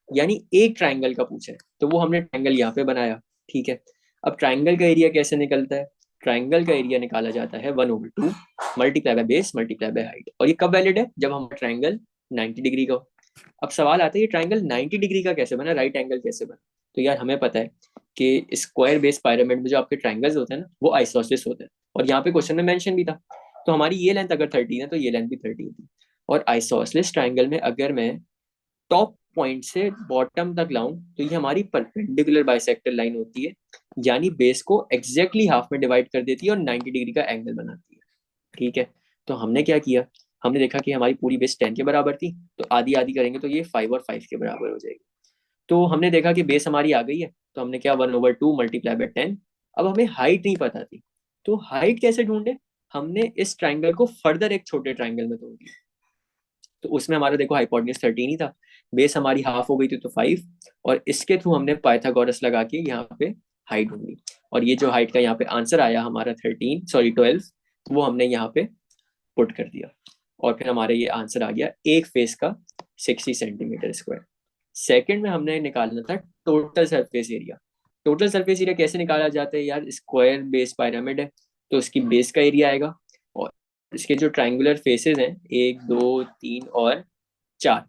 यानी एक ट्राइंगल का पूछा है। तो वो हमने ट्राइंगल यहाँ पे बनाया, ठीक है। अब ट्राइंगल का एरिया कैसे निकलता है, ट्राइंगल का एरिया निकाला जाता है 1/2 multiply by base multiply by height. और ये कब वैलिड है, जब हम ट्राइंगल 90 डिग्री का हो। अब सवाल आता है ये ट्राइंगल 90 डिग्री का कैसे बना, राइट एंगल कैसे बना। तो यार हमें पता है कि स्क्वायर बेस पिरामिड में जो आपके ट्राइंगल्स होते हैं ना, वो आइसोसेलेस होते हैं। और यहाँ पे क्वेश्चन में मेंशन भी था। तो हमारी ये लेंथ अगर 13 है तो ये लेंथ भी 13 थी। और आइसोसेलेस ट्राइंगल में अगर मैं टॉप पॉइंट से बॉटम तक लाऊं, तो ये हमारी परपेंडिकुलर बाइसेक्टर लाइन होती है, यानी बेस को एग्जैक्टली हाफ में डिवाइड कर देती है और 90 डिग्री का एंगल बनाती है, ठीक है। तो हमने क्या किया, हमने देखा कि हमारी पूरी बेस 10 के बराबर थी, तो आधी आधी करेंगे तो ये 5 और 5 के बराबर हो जाएगी। तो हमने देखा कि बेस हमारी आ गई है, तो हमने क्या 1/2 मल्टीप्लाई बाय 10। अब हमें हाइट नहीं पता थी, तो हाइट कैसे ढूंढे, हमने इस ट्राइंगल को फर्दर एक छोटे ट्राइंगल में तोड़ दिया। तो उसमें हमारा देखो हाइपोटेन्यूज 13 ही था, बेस हमारी हाफ हो गई थी तो 5, और इसके थ्रू हमने पाइथागोरस लगा के यहाँ पे हाइट ढूंढी। और ये जो हाइट का यहाँ पे आंसर आया हमारा 12, वो हमने यहाँ पे पुट कर दिया। और फिर हमारे ये आंसर आ गया एक फेस का 60 सेंटीमीटर स्क्वायर। सेकंड में हमने निकालना था total surface area. Total surface area कैसे निकाला जाता है यार, स्क्वायर बेस पिरामिड है तो उसकी बेस का एरिया आएगा, और इसके जो ट्राइंगुलर फेसेस हैं 1 2 3 और 4,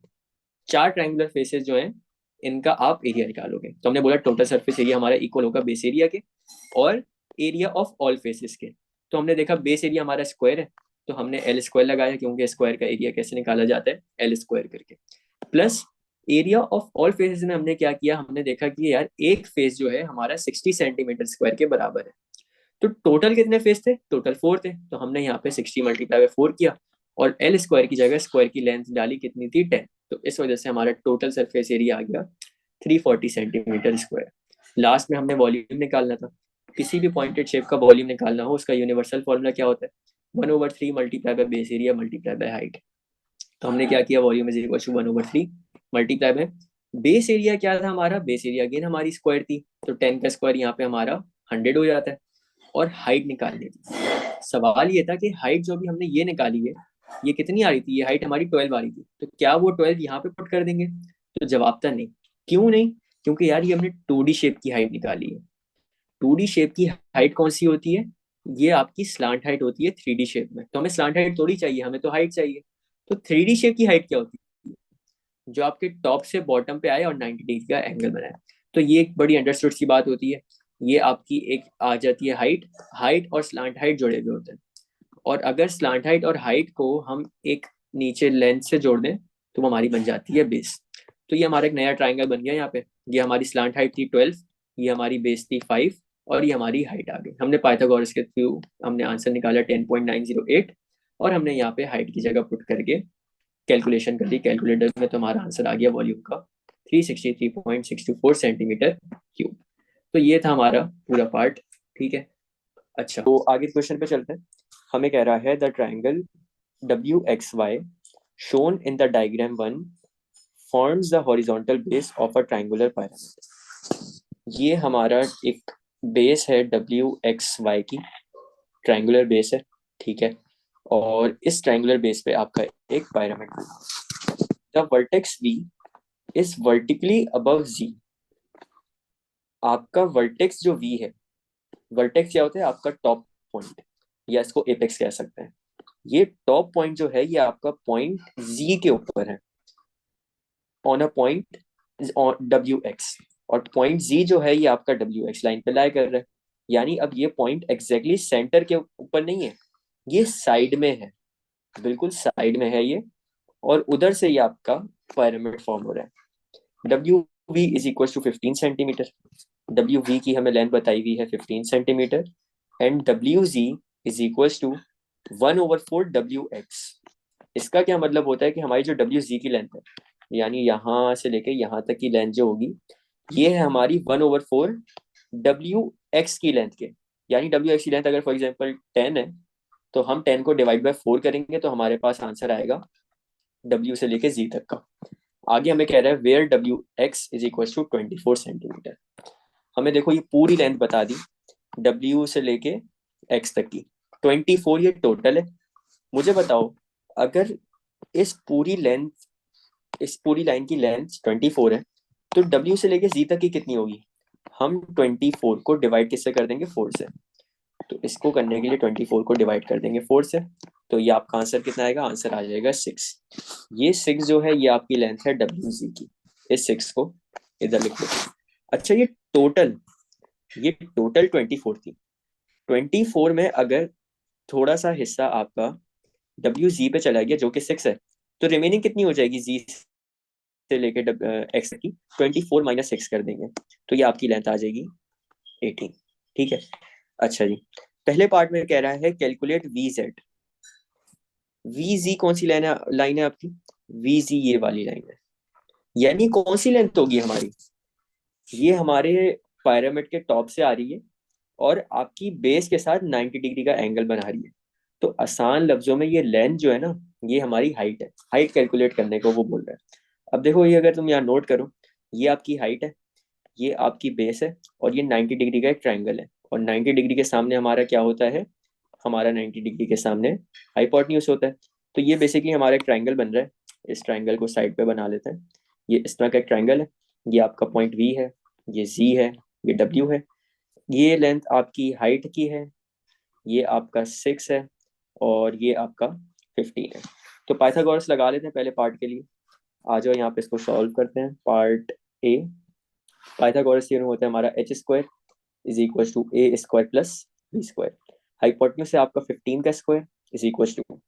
चार ट्राइंगुलर फेसेस जो हैं इनका आप एरिया निकालोगे। तो हमने बोला टोटल सरफेस एरिया हमारा इक्वल होगा बेस एरिया के और एरिया ऑफ ऑल फेसेस के। तो हमने देखा बेस एरिया हमारा स्क्वायर है, तो हमने एल स्क्वायर लगाया, क्योंकि स्क्वायर का एरिया कैसे निकाला जाता है, एल स्क्वायर करके। Plus area of all faces में हमने क्या किया, हमने देखा कि यार एक फेस जो है हमारा 60 सेंटीमीटर स्क्वायर के बराबर है। तो टोटल कितने फेस थे, टोटल 4 थे, तो हमने यहाँ पे 60 मल्टीप्लाई बाय 4 किया, और एल स्क्वायर की जगह स्क्वायर की लेंथ डाली, कितनी थी, 10। तो इस वजह से हमारा टोटल सरफेस एरिया आ गया 340 सेंटीमीटर स्क्वायर। लास्ट में हमने वॉल्यूम निकालना था। किसी भी पॉइंटेड शेप का वॉल्यूम निकालना हो, उसका यूनिवर्सल फॉर्मूला क्या होता है, 1/3 multiply by base area multiply by height. तो हमने क्या किया, volume is equal to 1/3 multiply by base area. क्या था हमारा बेस एरिया, अगेन हमारी स्क्वायर थी, तो 10 का स्क्वायर यहाँ पे हमारा 100 हो जाता है। और हाइट निकालनी थी। सवाल ये था कि हाइट जो भी हमने ये निकाली है, ये कितनी आ रही थी, ये हाइट हमारी 12 आ रही थी, तो क्या वो 12 यहाँ पे पुट कर देंगे? तो जवाब था नहीं। क्यों नहीं? क्योंकि यार ये हमने 2D शेप की हाइट निकाली है। 2D शेप की हाइट कौन सी होती है? ये आपकी स्लांट हाइट होती है 3D शेप में। तो हमें स्लांट हाइट थोड़ी चाहिए, हमें तो हाइट चाहिए। तो 3D शेप की हाइट क्या होती है? जो आपके टॉप से बॉटम पे आए और 90 डिग्री का एंगल बनाए। तो ये एक बड़ी अंडरस्टूड सी बात होती है। ये आपकी एक आ जाती है हाइट। हाइट और स्लांट हाइट जुड़े हुए होते हैं। और अगर स्लांट हाइट और हाइट को हम एक नीचे लेंथ से जोड़ दें, तो वो हमारी बन जाती है बेस। तो ये हमारा एक नया ट्राइंगल बन गया यहाँ पे। ये हमारी स्लांट हाइट थी 12, ये हमारी बेस थी 5, और ये हमारी हाइट आ गई। हमने पाइथागोरस के थ्रू हमने आंसर निकाला 10.908, और हमने यहाँ पे हाइट की जगह पुट करके कैलकुलेशन कर ली कैलकुलेटर में, तो हमारा आंसर आ गया वॉल्यूम का 363.624 सेंटीमीटर क्यूब। तो ये था हमारा पूरा पार्ट। ठीक है, अच्छा तो आगे क्वेश्चन पे चलते हैं। हमें कह रहा है the triangle WXY shown in the diagram 1 forms the horizontal base of a triangular pyramid। ये हमारा एक बेस है WXY की, ट्रायंगुलर बेस है। ठीक है, और इस ट्रायंगुलर बेस पे आपका एक pyramid बना। The vertex V is vertically above Z। आपका वर्टेक्स जो V है, वर्टेक्स क्या होता है, आपका टॉप पॉइंट, या इसको एपेक्स कह सकते हैं। ये टॉप पॉइंट जो है, ये आपका पॉइंट Z के ऊपर है, ऑन अ पॉइंट WX। और पॉइंट Z जो है, ये आपका WX लाइन पे लाई कर रहा है। यानी अब ये पॉइंट एग्जैक्टली सेंटर के ऊपर नहीं है, ये साइड में है, बिल्कुल साइड में है ये। और उधर से ये आपका पिरामिड फॉर्म हो रहा है। WV = 15 centimetre. WV की हमें लेंथ बताई हुई है 15 सेंटीमीटर। And WZ = 1/4 WX। इसका क्या मतलब होता है कि हमारी जो WZ की लेंथ है, यानी यहाँ से लेके यहाँ तक की लेंथ जो होगी, ये है हमारी 1/4 WX की लेंथ के। यानी WX की लेंथ अगर फॉर एग्जाम्पल 10 है, तो हम 10 को डिवाइड बाय 4 करेंगे, तो हमारे पास आंसर आएगा W से लेके Z तक का। आगे हमें कह रहा है वेयर WX = 24 सेंटीमीटर। हमें देखो ये पूरी लेंथ बता दी W से लेके X तक की। 24 ये टोटल है। मुझे बताओ, अगर इस पूरी लेंथ, इस पूरी लाइन की लेंथ 24 है, तो W से लेके Z तक की कितनी होगी? हम 24 को डिवाइड किससे कर देंगे? 4 से। तो इसको करने के लिए 24 को डिवाइड कर देंगे 4 से। तो ये आपका आंसर कितना आएगा? आंसर आ जाएगा 6। ये 6 जो है, ये आपकी लेंथ है WZ की। इस 6 को इधर लिख लो। अच्छा, ये टोटल 24 थी। 24 में अगर थोड़ा सा हिस्सा आपका WZ पे चला गया, जो कि 6 है, तो रिमेनिंग कितनी हो जाएगी Z से लेके X की? 24 - 6 कर देंगे, तो ये आपकी लेंथ आ जाएगी 18। ठीक है, अच्छा जी, पहले पार्ट में कह रहा है कैलकुलेट VZ। VZ कौन सी लाइन है आपकी? VZ ये वाली लाइन है। यानी कौन सी लेंथ होगी हमारी? ये हमारे पिरामिड के टॉप से आ रही है, और आपकी बेस के साथ 90 डिग्री का एंगल बना रही है। तो आसान लफ्जों में ये लेंथ जो है ना, ये हमारी हाइट है। हाइट कैलकुलेट करने को वो बोल रहा है। अब देखो, ये अगर तुम यहाँ नोट करो, ये आपकी हाइट है, ये आपकी बेस है, और ये 90 डिग्री का एक ट्राइंगल है। और 90 डिग्री के सामने हमारा क्या होता है? हमारा 90 डिग्री के सामने हाइपोटेन्यूज होता है। तो ये बेसिकली हमारा एक ट्राइंगल बन रहा है। इस ट्राइंगल को साइड पे बना लेते हैं। ये इस तरह का एक ट्राइंगल है। ये आपका पॉइंट V है, ये Z है, ये W है। ये लेंथ आपकी हाइट की है, ये आपका 6 है, और ये आपका 15 है। तो पाइथागोरस लगा लेते हैं पहले पार्ट के लिए। आ जाओ यहाँ पे, इसको सॉल्व करते हैं। पार्ट A, पाइथागोरस थ्योरम होता है हमारा H² = A² + B²। हाइपोटेन्यूज है आपका 15 का स्क्वायर इज इक्वल टू,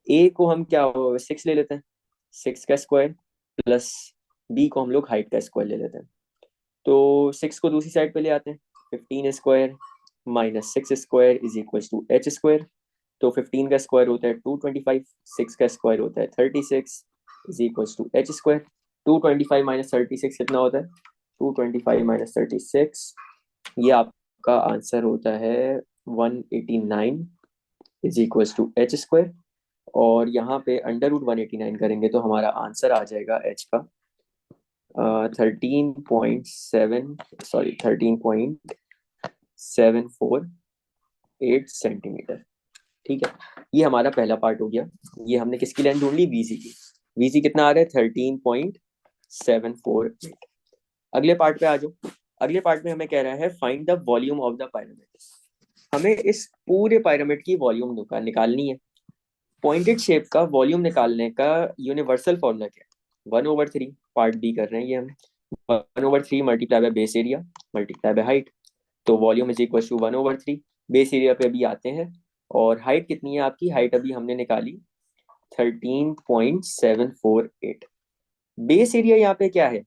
ए को हम क्या 6 ले लेते हैं, 6 का स्क्वायर, प्लस बी को हम लोग हाइट का स्क्वायर ले लेते हैं। तो 6 को दूसरी साइड पे ले आते हैं। 15² - 6² इज इक्वल टू H²। तो 15 का स्क्वायर होता है 225, 6 का स्क्वायर होता है 36 इज इक्वल टू H²। 225 - 36 कितना होता है? 225 - 36, ये आपका आंसर होता है 189 is equal to H square, और यहाँ पे अंडर रूट 189 करेंगे तो हमारा आंसर आ जाएगा एच का 13.7, सॉरी 13.748 सेंटीमीटर। ठीक है, ये हमारा पहला पार्ट हो गया। ये हमने किसकी लेंथ ढूंढ ली, वीसी की। वीसी कितना आ रहा है, 13.748। अगले पार्ट पे आ जाओ। अगले पार्ट में हमें कह रहा है find the volume of the pyramid. हमें इस पूरे पायरामिड की वॉल्यूम निकालनी है। पॉइंटेड शेप का वॉल्यूम निकालने का यूनिवर्सल फॉर्मूला क्या है, 1/3। पार्ट बी कर रहे हैं ये हम। 1/3 multiply by base area multiply by height. तो volume is equal to 1/3। Base area पे अभी आते हैं, और हाइट कितनी है आपकी, हाइट अभी हमने निकाली 13.748। बेस एरिया यहाँ पे क्या है,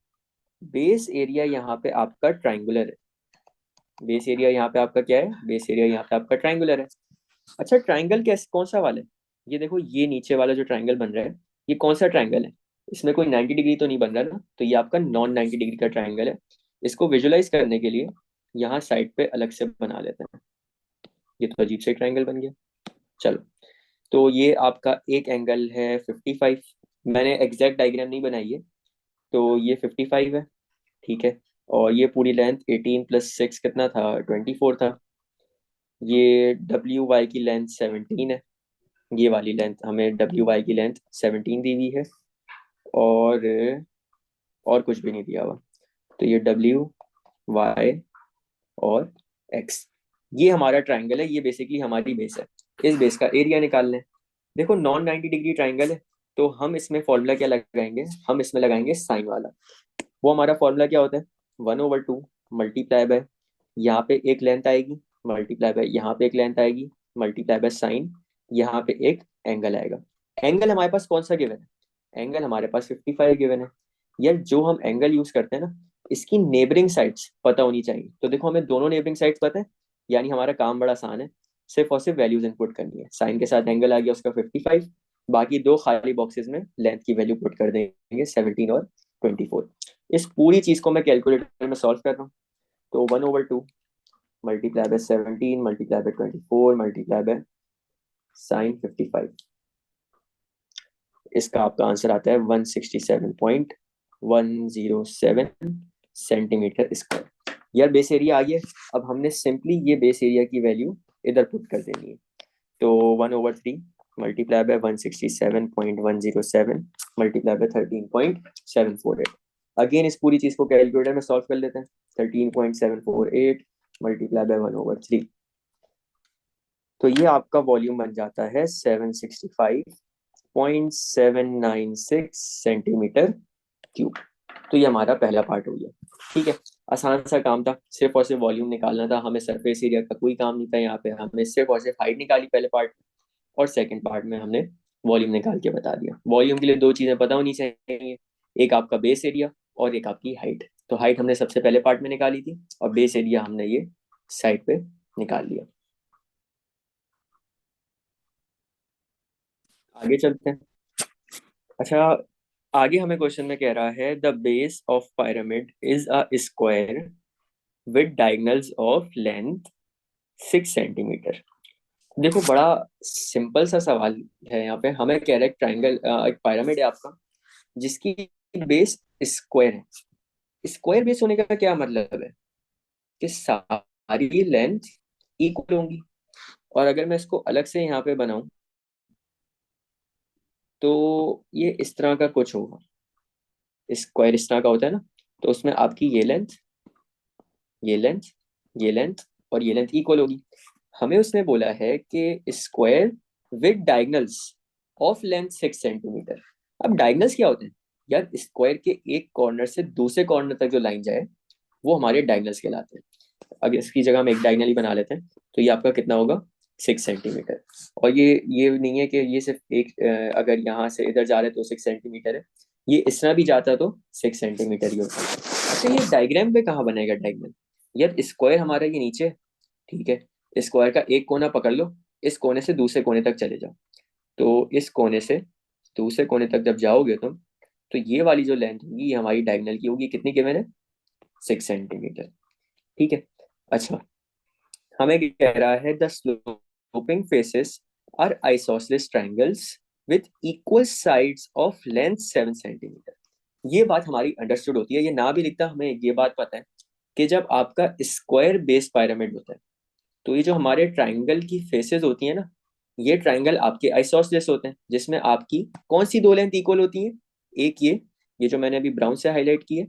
बेस एरिया यहाँ पे आपका ट्राइंगुलर है। बेस एरिया यहाँ पे आपका क्या है, बेस एरिया यहाँ पे आपका ट्राइंगुलर है। अच्छा, ट्राइंगल कैसे, कौन सा वाला है, ये देखो, ये नीचे वाला जो ट्राइंगल बन रहा है, ये कौन सा ट्राइंगल है, इसमें कोई 90 डिग्री तो नहीं बन रहा ना, तो ये आपका नॉन 90 डिग्री का ट्राइंगल है। इसको विजुलाइज करने के लिए यहाँ साइड पे अलग से बना लेते हैं। ये तो अजीब से ट्राइंगल बन गया। चलो, तो ये आपका एक एंगल है 55। मैंने एग्जैक्ट डायग्राम नहीं बनाई है, तो ये 55 है। ठीक है, और ये पूरी लेंथ 18 + 6 कितना था, 24 था। ये डब्ल्यू वाई की लेंथ 17 है। ये वाली लेंथ हमें डब्ल्यू वाई की लेंथ 17 दी हुई है, और कुछ भी नहीं दिया हुआ। तो ये डब्ल्यू वाई और एक्स, ये हमारा ट्राइंगल है। ये बेसिकली हमारी बेस है। इस बेस का एरिया निकालना है। देखो, नॉन 90 डिग्री ट्राइंगल है, तो हम इसमें फॉर्मूला क्या लगाएंगे, हम इसमें लगाएंगे साइन वाला। वो हमारा फॉर्मूला क्या होता है, 1/2 मल्टीप्लाई बाय, यहाँ पे एक लेंथ आएगी, मल्टीप्लाई बाय यहाँ पे एक लेंथ आएगी, मल्टीप्लाई बाय साइन, यहाँ पे एक एंगल आएगा। एंगल हमारे पास कौन सा गिवन है, एंगल हमारे पास 55 गिवन है। यार, जो हम एंगल यूज करते हैं ना, इसकी नेबरिंग साइड्स पता होनी चाहिए। तो देखो, हमें दोनों नेबरिंग साइड्स पता है, यानी हमारा काम बड़ा आसान है। सिर्फ और सिर्फ वैल्यूज इनपुट करनी है। साइन के साथ एंगल आ गया उसका 55, बाकी दो खाली बॉक्सेस में लेंथ की वैल्यू पुट कर देंगे, 17 और 24। इस पूरी चीज को मैं कैलकुलेटर में सॉल्व कर रहा हूँ। तो 1/2 multiply bye 17 multiply by 24 multiply by sine 55, इसका आपका आंसर आता है 167.107 सेंटीमीटर स्क्वायर। यार, बेस एरिया आ गया। अब हमने सिंपली ये बेस एरिया की वैल्यू इधर पुट कर देनी है। तो 1/3 multiply bye 167.107 multiply by 13.748। Again इस पूरी चीज को कैलकुलेटर में सॉल्व कर लेते हैं। 13.748 मल्टीप्लाई बाय 1/3, तो ये आपका वॉल्यूम बन जाता है 765.796 सेंटीमीटर क्यूब। तो ये हमारा पहला पार्ट हो गया। ठीक है, आसान सा काम था, सिर्फ और सिर्फ वॉल्यूम निकालना था हमें। सरफेस एरिया का कोई काम नहीं था यहाँ पे। हमने सिर्फ और सिर्फ हाइट निकाली पहले पार्ट, और सेकंड पार्ट में हमने वॉल्यूम निकाल के बता दिया। वॉल्यूम के लिए दो चीजें पता होनी चाहिए, एक आपका बेस एरिया और एक आपकी हाइट। तो हाइट हमने सबसे पहले पार्ट में निकाली थी, और बेस एरिया हमने ये साइड पे निकाल लिया। आगे चलते हैं। अच्छा, आगे हमें क्वेश्चन में कह रहा है the base of pyramid is a square with diagonals of length 6 centimetre. देखो, बड़ा सिंपल सा सवाल है। यहाँ पे हमें कह रहा है ट्राइंगल, एक pyramid है आपका, जिसकी बेस स्क्वायर है। स्क्वायर बेस होने का क्या मतलब है, कि सारी लेंथ इक्वल होंगी। और अगर मैं इसको अलग से यहाँ पे बनाऊं, तो ये इस तरह का कुछ होगा। स्क्वायर इस तरह का होता है ना, तो उसमें आपकी ये लेंथ, ये लेंथ, ये लेंथ और ये लेंथ इक्वल होगी। हमें उसने बोला है कि square with diagonals of length 6 centimetre. अब डायगनल्स क्या होते हैं, यार स्क्वायर के एक कॉर्नर से दूसरे कॉर्नर तक जो लाइन जाए, वो हमारे डायगनल्स कहलाते हैं। अब इसकी जगह हम एक डायगनल ही बना लेते हैं। तो ये आपका कितना होगा, 6 सेंटीमीटर। और ये नहीं है कि ये सिर्फ एक, अगर यहाँ से इधर जा रहे हैं तो 6 सेंटीमीटर है। ये इस तरह भी जाता तो 6 सेंटीमीटर ही होता है। अच्छा, ये डायग्राम पे कहाँ बनेगा डायगनल, यार स्क्वायर हमारा ये नीचे है, ठीक है। स्क्वायर का एक कोना पकड़ लो, इस कोने से दूसरे कोने तक चले जाओ। तो इस कोने से दूसरे कोने तक जब जाओगे तुम, तो ये वाली जो लेंथ होगी ये हमारी डायगनल की होगी। कितनी गिवन है, 6 सेंटीमीटर। ठीक है। अच्छा, हमें कह रहा है the sloping faces are isosceles triangles with equal sides of length 7 centimetre. ये बात हमारी अंडरस्टूड होती है, ये ना भी लिखता हमें ये बात पता है कि जब आपका स्क्वायर बेस पिरामिड होता है तो ये जो हमारे ट्राइंगल की फेसेस होती है ना, ये ट्राइंगल आपके आइसोसेलेस होते हैं, जिसमें आपकी कौन सी दो लेंथ इक्वल होती है? एक ये जो मैंने अभी ब्राउन से हाईलाइट की है,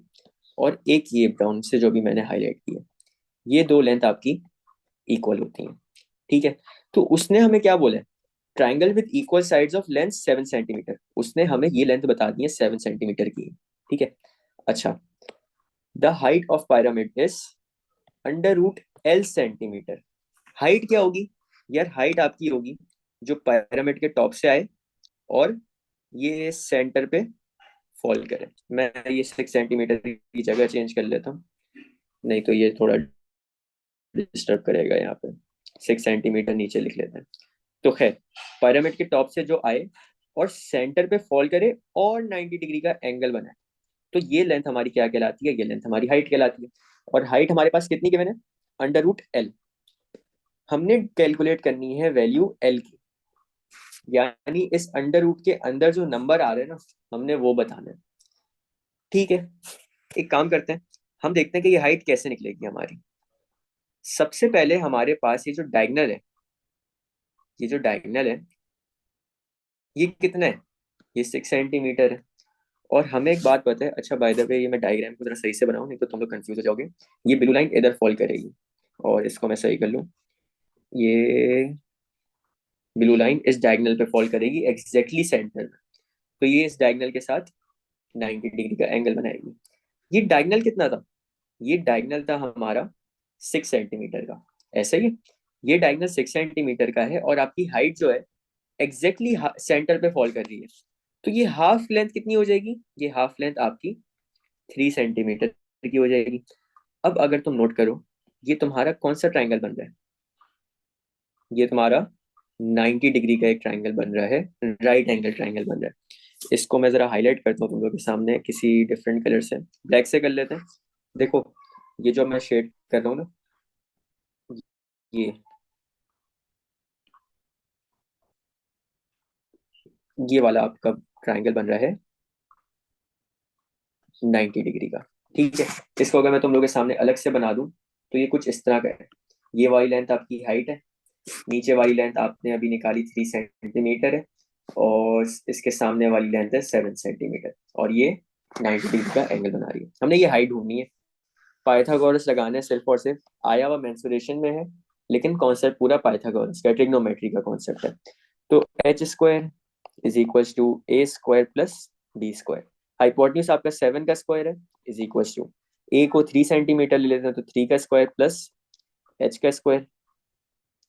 और एक ये ब्राउन से जो भी मैंने हाईलाइट की है, ये दो लेंथ आपकी इक्वल होती हैं। ठीक है, तो उसने हमें क्या बोला है? Triangle with equal sides of length 7 centimetre, उसने हमें ये लेंथ बता दी है 7 सेंटीमीटर की। ठीक है, अच्छा, the height of pyramid is under root L centimetre. Height क्या होगी यार? हाइट आपकी होगी जो पिरामिड के टॉप से आए और ये सेंटर पे फॉल करे। मैं ये 6 सेंटीमीटर की जगह चेंज कर लेता हूँ, नहीं तो ये थोड़ा डिस्टर्ब करेगा। यहाँ पे 6 सेंटीमीटर नीचे लिख लेते हैं। तो खैर, पिरामिड के टॉप से जो आए और सेंटर पे फॉल करे और 90 डिग्री का एंगल बनाए, तो ये लेंथ हमारी क्या कहलाती है? ये लेंथ हमारी हाइट कहलाती है। और हाइट हमारे पास कितनी गिवन है? Under root L. हमने कैलकुलेट करनी है वैल्यू एल की, यानी इस अंडर रूट के अंदर जो नंबर आ रहे हैं ना, हमने वो बताना है। ठीक है, एक काम करते हैं, हम देखते हैं कि ये हाइट कैसे निकलेगी हमारी। सबसे पहले हमारे पास ये जो डायगनल है, ये जो डायगनल है, ये कितना है? ये 6 सेंटीमीटर है। और हमें एक बात पता है, अच्छा बाय द वे, ये मैं डायग्राम को जरा सही से बनाऊं, नहीं तो तुम लोग कंफ्यूज हो जाओगे। ये ब्लू लाइन इधर फॉल करेगी, और इसको मैं सही कर लूं। ये ब्लू लाइन इस डायगनल पे फॉल करेगी एग्जैक्टली सेंटर में, तो ये इस डायगनल के साथ 90 डिग्री का एंगल बनाएगी। ये डायगनल कितना था? ये डायगनल था हमारा 6 सेंटीमीटर का। ऐसे ही ये डायगनल 6 सेंटीमीटर का है, और आपकी हाइट जो है एग्जैक्टली सेंटर पे फॉल कर रही है। तो ये हाफ लेंथ कितनी हो जाएगी? ये हाफ लेंथ आपकी 3 सेंटीमीटर की हो जाएगी। अब अगर तुम नोट करो, ये तुम्हारा कौन सा ट्राइंगल बन रहा है? ये तुम्हारा 90 डिग्री का एक ट्राइंगल बन रहा है, राइट एंगल ट्राइंगल बन रहा है। इसको मैं जरा हाईलाइट करता हूँ तुम लोगों के सामने किसी डिफरेंट कलर से, ब्लैक से कर लेते हैं। देखो, ये जो मैं शेड कर रहा हूँ ना, ये ये वाला आपका ट्राइंगल बन रहा है 90 डिग्री का। ठीक है, इसको अगर मैं तुम लोगों के सामने अलग से बना दूं तो ये कुछ इस तरह का है। ये वाली लेंथ आपकी हाइट है, नीचे वाली लेंथ आपने अभी निकाली 3 सेंटीमीटर है, और इसके सामने वाली लेंथ है 7 सेंटीमीटर, और ये 90 डिग्री का एंगल बना रही है। हमने ये हाइट ढूंढनी है, पाइथागोरस लगाना है सिर्फ और सिर्फ। आया हुआ मेंसुरेशन में है, लेकिन कॉन्सेप्ट पूरा पाइथागोरस का, ट्रिग्नोमेट्री का कॉन्सेप्ट है। तो H square is equal to A square plus B square. Hypotenuse आपका 7 का स्क्वायर है, इज इक्वल टू ए को 3 सेंटीमीटर ले लेते हैं तो 3 का स्क्वायर प्लस एच का स्क्वायर।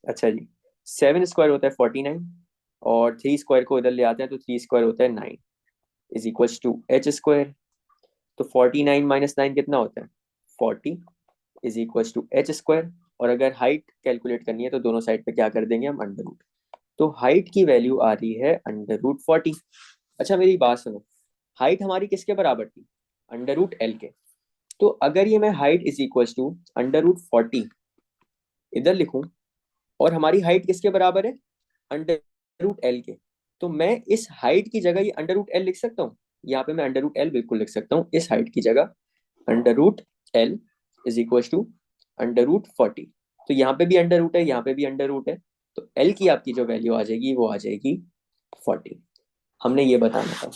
अच्छा जी, 7 स्क्वायर होता है 49, और 3 स्क्वायर को इधर ले आते हैं तो 3 स्क्वायर होता है 9, is equal to H square. तो 49 - 9 कितना होता है? 40, is equal to H square. और अगर हाइट कैलकुलेट करनी है तो दोनों साइड पे क्या कर देंगे हम? Under root. तो हाइट की वैल्यू आ रही है अंडर रूट 40। अच्छा मेरी बात सुनो, हाइट हमारी किसके बराबर थी? अंडर रूट एल के। तो अगर ये मैं height is equal to under root 40 इधर लिखूं, और हमारी हाइट किसके बराबर है? अंडर रूट एल के, तो मैं इस हाइट की जगह ये अंडर रूट एल लिख सकता हूँ। यहाँ पे मैं अंडर रूट एल बिल्कुल लिख सकता हूँ इस हाइट की जगह। Under root L is equal to under root 40। तो यहाँ पे भी अंडर रूट है, यहाँ पे भी अंडर रूट है, तो एल की आपकी जो वैल्यू आ जाएगी वो आ जाएगी 40। हमने ये बताना था।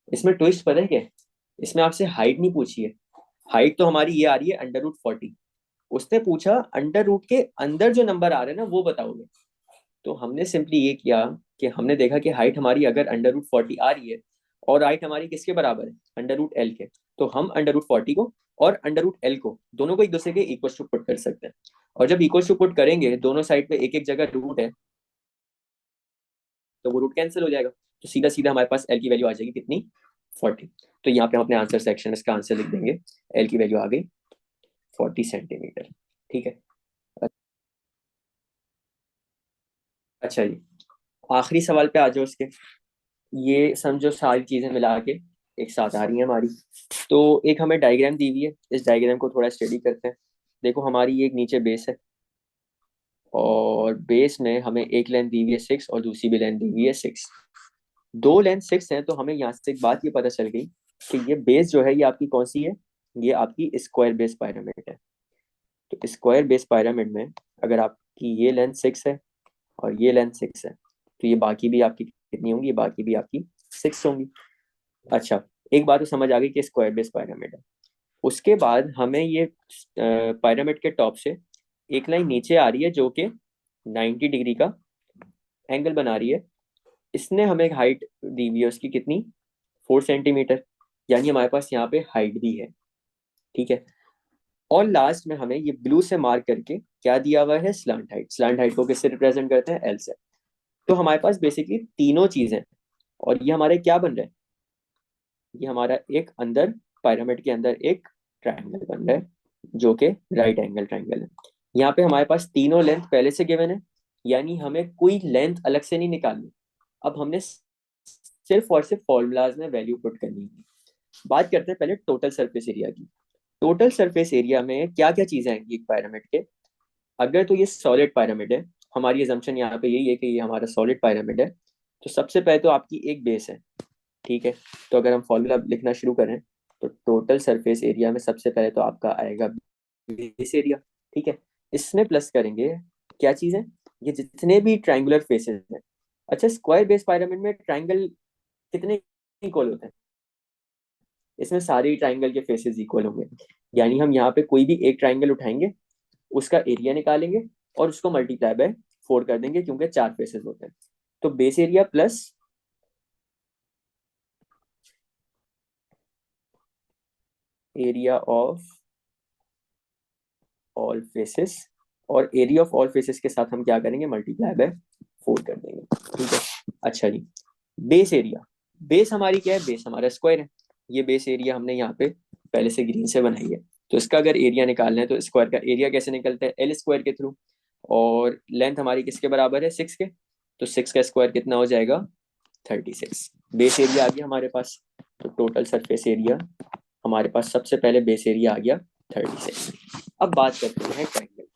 इसमें ट्विस्ट पता है क्या है? इसमें आपसे हाइट नहीं पूछी है। हाइट तो हमारी ये आ रही है अंडर रूट 40, उसने पूछा अंडर रूट के अंदर जो नंबर आ रहे हैं ना वो बताओगे। तो हमने सिंपली ये किया कि हमने देखा कि हाइट हमारी अगर अंडर रूट 40 आ रही है, और हाइट हमारी किसके बराबर है? अंडर रूट एल के, तो हम अंडर रूट 40 को और अंडर रूट एल को दोनों को एक दूसरे के इक्वल टू पुट कर सकते हैं। और जब इक्वल टू पुट करेंगे, दोनों साइड पे एक एक जगह रूट है, तो वो रूट कैंसिल हो जाएगा, तो सीधा सीधा हमारे पास एल की वैल्यू आ जाएगी कितनी? 40। तो यहाँ पे हम अपने आंसर सेक्शन में इसका आंसर लिख देंगे, एल की वैल्यू आ गई 40 सेंटीमीटर। ठीक है, अच्छा जी, आखिरी सवाल पे आ जाओ उसके। ये समझो सारी चीजें मिला के एक साथ आ रही हैं हमारी। तो एक हमें डायग्राम दी हुई है, इस डायग्राम को थोड़ा स्टडी करते हैं। देखो हमारी ये एक नीचे बेस है, और बेस में हमें एक लेंथ दी हुई है 6 और दूसरी भी लेंथ दी हुई है 6। दो लेंथ 6 है, तो हमें यहाँ से एक बात ये पता चल गई कि ये बेस जो है ये आपकी कौन सी है, ये आपकी स्क्वायर बेस पिरामिड है। तो स्क्वायर बेस पिरामिड में अगर आपकी ये लेंथ 6 है और ये लेंथ 6 है, तो ये बाकी भी आपकी कितनी होंगी, बाकी भी आपकी 6 होंगी। अच्छा, एक बात तो समझ आ गई कि स्क्वायर बेस पिरामिड है। उसके बाद हमें ये पिरामिड के टॉप से एक लाइन नीचे आ रही है जो कि 90 डिग्री का एंगल बना रही है। इसने हमें हाइट दी हुई है उसकी कितनी, 4 सेंटीमीटर, यानी हमारे पास यहाँ पे हाइट भी है। ठीक है। और लास्ट में हमें ये ब्लू से मार्क करके क्या दिया हुआ है, स्लांट हाइट। स्लांट हाइट को किससे रिप्रेजेंट करते हैं, एल से। तो हमारे पास बेसिकली तीनों चीजें, और ये हमारे क्या बन रहा है, ये हमारा एक अंदर पिरामिड के अंदर एक ट्राइंगल बन रहा है जो कि राइट एंगल ट्राइंगल है। यहाँ पे हमारे पास तीनों लेंथ पहले से गिवन है, यानी हमें कोई लेंथ अलग से नहीं निकालनी। अब हमने सिर्फ और सिर्फ फॉर्मूलाज में वैल्यू पुट करनी है। बात करते हैं पहले टोटल सरफेस एरिया की। टोटल सरफेस एरिया में क्या क्या चीजें आएंगी एक पिरामिड के। अगर तो ये सॉलिड पिरामिड है, हमारी अजम्पशन यहाँ पे यही है कि ये हमारा सॉलिड पिरामिड है, तो सबसे पहले तो आपकी एक बेस है। ठीक है। तो अगर हम फॉर्मूला लिखना शुरू करें, तो टोटल सरफेस एरिया में सबसे पहले तो आपका आएगा बेस एरिया। ठीक है। इसमें प्लस करेंगे क्या चीज है, ये जितने भी ट्राइंगुलर फेसेस हैं। अच्छा, स्क्वायर बेस पिरामिड में ट्राइंगल कितने इक्वल होते हैं, इसमें सारे ट्राइंगल के फेसेस इक्वल होंगे। यानी हम यहाँ पे कोई भी एक ट्राइंगल उठाएंगे, उसका एरिया निकालेंगे और उसको मल्टीप्लाई बाय 4 कर देंगे, क्योंकि 4 फेसेस होते हैं। तो base area plus area of all faces, और एरिया ऑफ ऑल फेसेस के साथ हम क्या करेंगे, मल्टीप्लाई बाय 4 कर देंगे। ठीक है। अच्छा जी, बेस एरिया, बेस हमारी क्या है, बेस हमारा स्क्वायर है। ये बेस एरिया हमने यहाँ पे पहले से ग्रीन से बनाई है। तो इसका अगर एरिया निकालना है तो स्क्वायर का एरिया कैसे निकलता है, एल स्क्वायर के थ्रू। और लेंथ हमारी किसके बराबर है, 6 के। तो 6 का स्क्वायर कितना हो जाएगा, 36। बेस एरिया आ गया हमारे पास। तो टोटल सरफेस एरिया हमारे पास सबसे पहले बेस एरिया आ गया 36। अब बात करते हैं ट्राइंगल।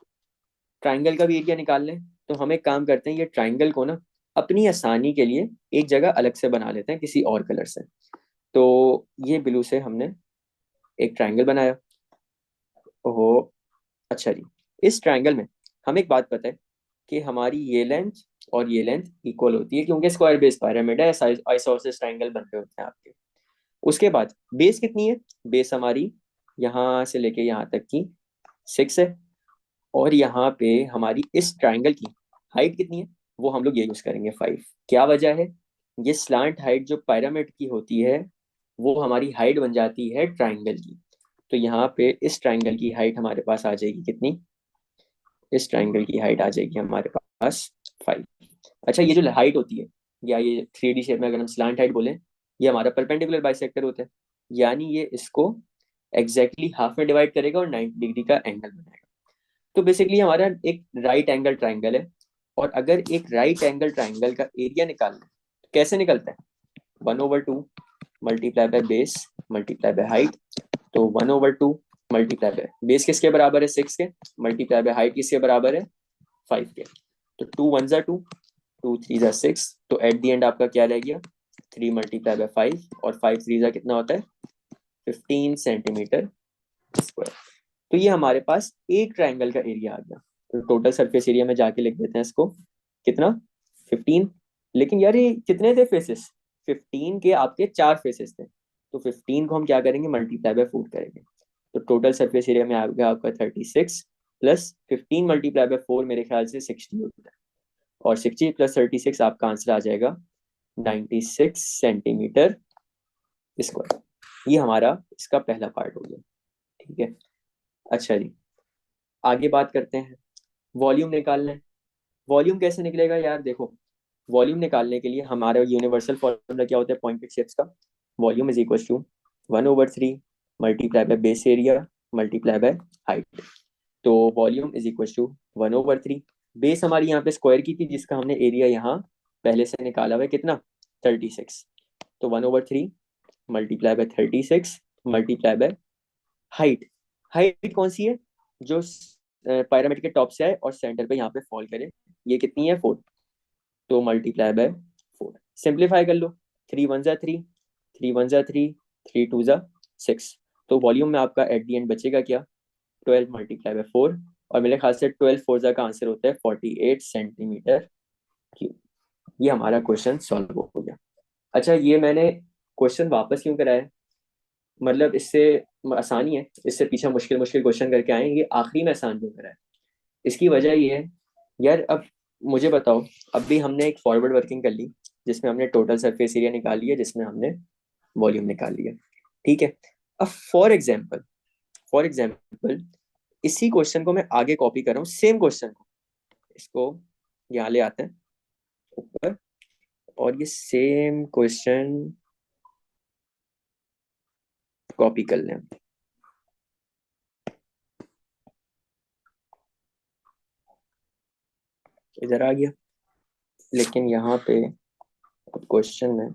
ट्राइंगल का भी एरिया निकाल लें। तो हम एक काम करते हैं, ये ट्राइंगल को ना अपनी आसानी के लिए एक जगह अलग से बना लेते हैं किसी और कलर से। तो ये ब्लू से हमने एक ट्राइंगल बनाया। ओहो, अच्छा जी। इस ट्राइंगल में हमें एक बात पता है कि हमारी ये लेंथ और ये लेंथ इक्वल होती है, क्योंकि स्क्वायर बेस पिरामिड है, आइसोसेलेस ट्राइंगल बन रहे होते हैं आपके। उसके बाद बेस कितनी है, बेस हमारी यहाँ से लेके यहाँ तक की 6 है। और यहाँ पे हमारी इस ट्राइंगल की हाइट कितनी है, वो हम लोग ये यूज करेंगे 5। क्या वजह है, ये स्लांट हाइट जो पिरामिड की होती है वो हमारी हाइट बन जाती है ट्राइंगल की। तो यहाँ पे इस ट्राइंगल की हाइट हमारे पास आ जाएगी कितनी, इस ट्राइंगल की हाइट आ जाएगी हमारे पास 5। अच्छा, ये जो हाइट होती है, या ये 3D शेप में अगर हम स्लांट हाइट बोले, ये हमारा परपेंडिकुलर बाइसेक्टर होता है। यानी ये इसको एग्जैक्टली हाफ में डिवाइड करेगा और 90 डिग्री का एंगल बनाएगा। तो बेसिकली हमारा एक राइट एंगल ट्राइंगल है। और अगर एक राइट एंगल ट्राइंगल का एरिया निकालना है तो कैसे निकलता है, 1/2 multiply by base multiply by height. तो 1/2 मल्टीप्लाई बाय बेस किसके बराबर है, 6 के, मल्टीप्लाई बाय हाइट किसके बराबर है, 5 के। तो 2 1 जा 2, 2 3 जा 6। तो एट द एंड आपका क्या रह गया, 3 मल्टीप्लाई बाय 5, और 5 3 जा कितना होता है, 15 सेंटीमीटर स्क्वायर। तो ये हमारे पास एक ट्राइंगल का एरिया आ गया। तो टोटल सरफेस एरिया में जाके लिख देते हैं इसको, कितना, 15। लेकिन यार ये कितने थे फेसेस, 15 के आपके 4 फेसेस थे। तो 15 को हम क्या करेंगे, मल्टीप्लाई बाय 4 करेंगे। तो टोटल सरफेस एरिया में आ गया आपका 36 प्लस 15 मल्टीप्लाई बाय 4, मेरे ख्याल से 60 होता है। और 60 प्लस 36 आपका आंसर आ जाएगा 96 सेंटीमीटर स्क्वायर। ये हमारा इसका पहला पार्ट हो गया। ठीक है। अच्छा जी, आगे बात करते हैं, वॉल्यूम निकालना है। वॉल्यूम कैसे निकलेगा यार, देखो, वॉल्यूम निकालने के लिए हमारा यूनिवर्सल फॉर्मूला क्या होता है पॉइंटेड शेप्स का, volume is equal to 1/3 multiply by base area multiply by height. तो volume is equal to 1/3, base हमारी यहाँ पे स्क्वायर की थी जिसका हमने एरिया यहाँ पहले से निकाला हुआ है कितना, 36। तो 1/3 multiply bye 36 multiply by height. Height कौन सी है, जो पायरामिड के टॉप से आए और सेंटर पे यहाँ पे फॉल करे, ये कितनी है 4, तो मल्टीप्लाई बाय 4। सिंप्लीफाई कर लो, 3 1 ज़ा 3, 3 1 ज़ा 3, 3 2 ज़ा 6, तो वॉल्यूम में आपका एट दी एंड बचेगा क्या, 12 मल्टीप्लाई बाय 4, और मेरे ख्याल से 12 4 का आंसर होता है 48 सेंटीमीटर क्यूब। ये हमारा क्वेश्चन सॉल्व हो गया। अच्छा, ये मैंने क्वेश्चन वापस क्यों कराया, मतलब इससे आसानी है, इससे पीछे मुश्किल मुश्किल क्वेश्चन करके आए, ये आखिरी में आसान क्यों कराया, इसकी वजह ये है यार, अब मुझे बताओ, अभी हमने एक फॉरवर्ड वर्किंग कर ली जिसमें हमने टोटल सरफेस एरिया निकाल लिया, जिसमें हमने वॉल्यूम निकाल लिया, ठीक है। अब फॉर एग्जाम्पल इसी क्वेश्चन को मैं आगे कॉपी कर रहा हूँ, सेम क्वेश्चन को, इसको यहाँ ले आते हैं ऊपर, और ये सेम क्वेश्चन कॉपी कर लें, इधर आ गया, लेकिन यहाँ पे क्वेश्चन में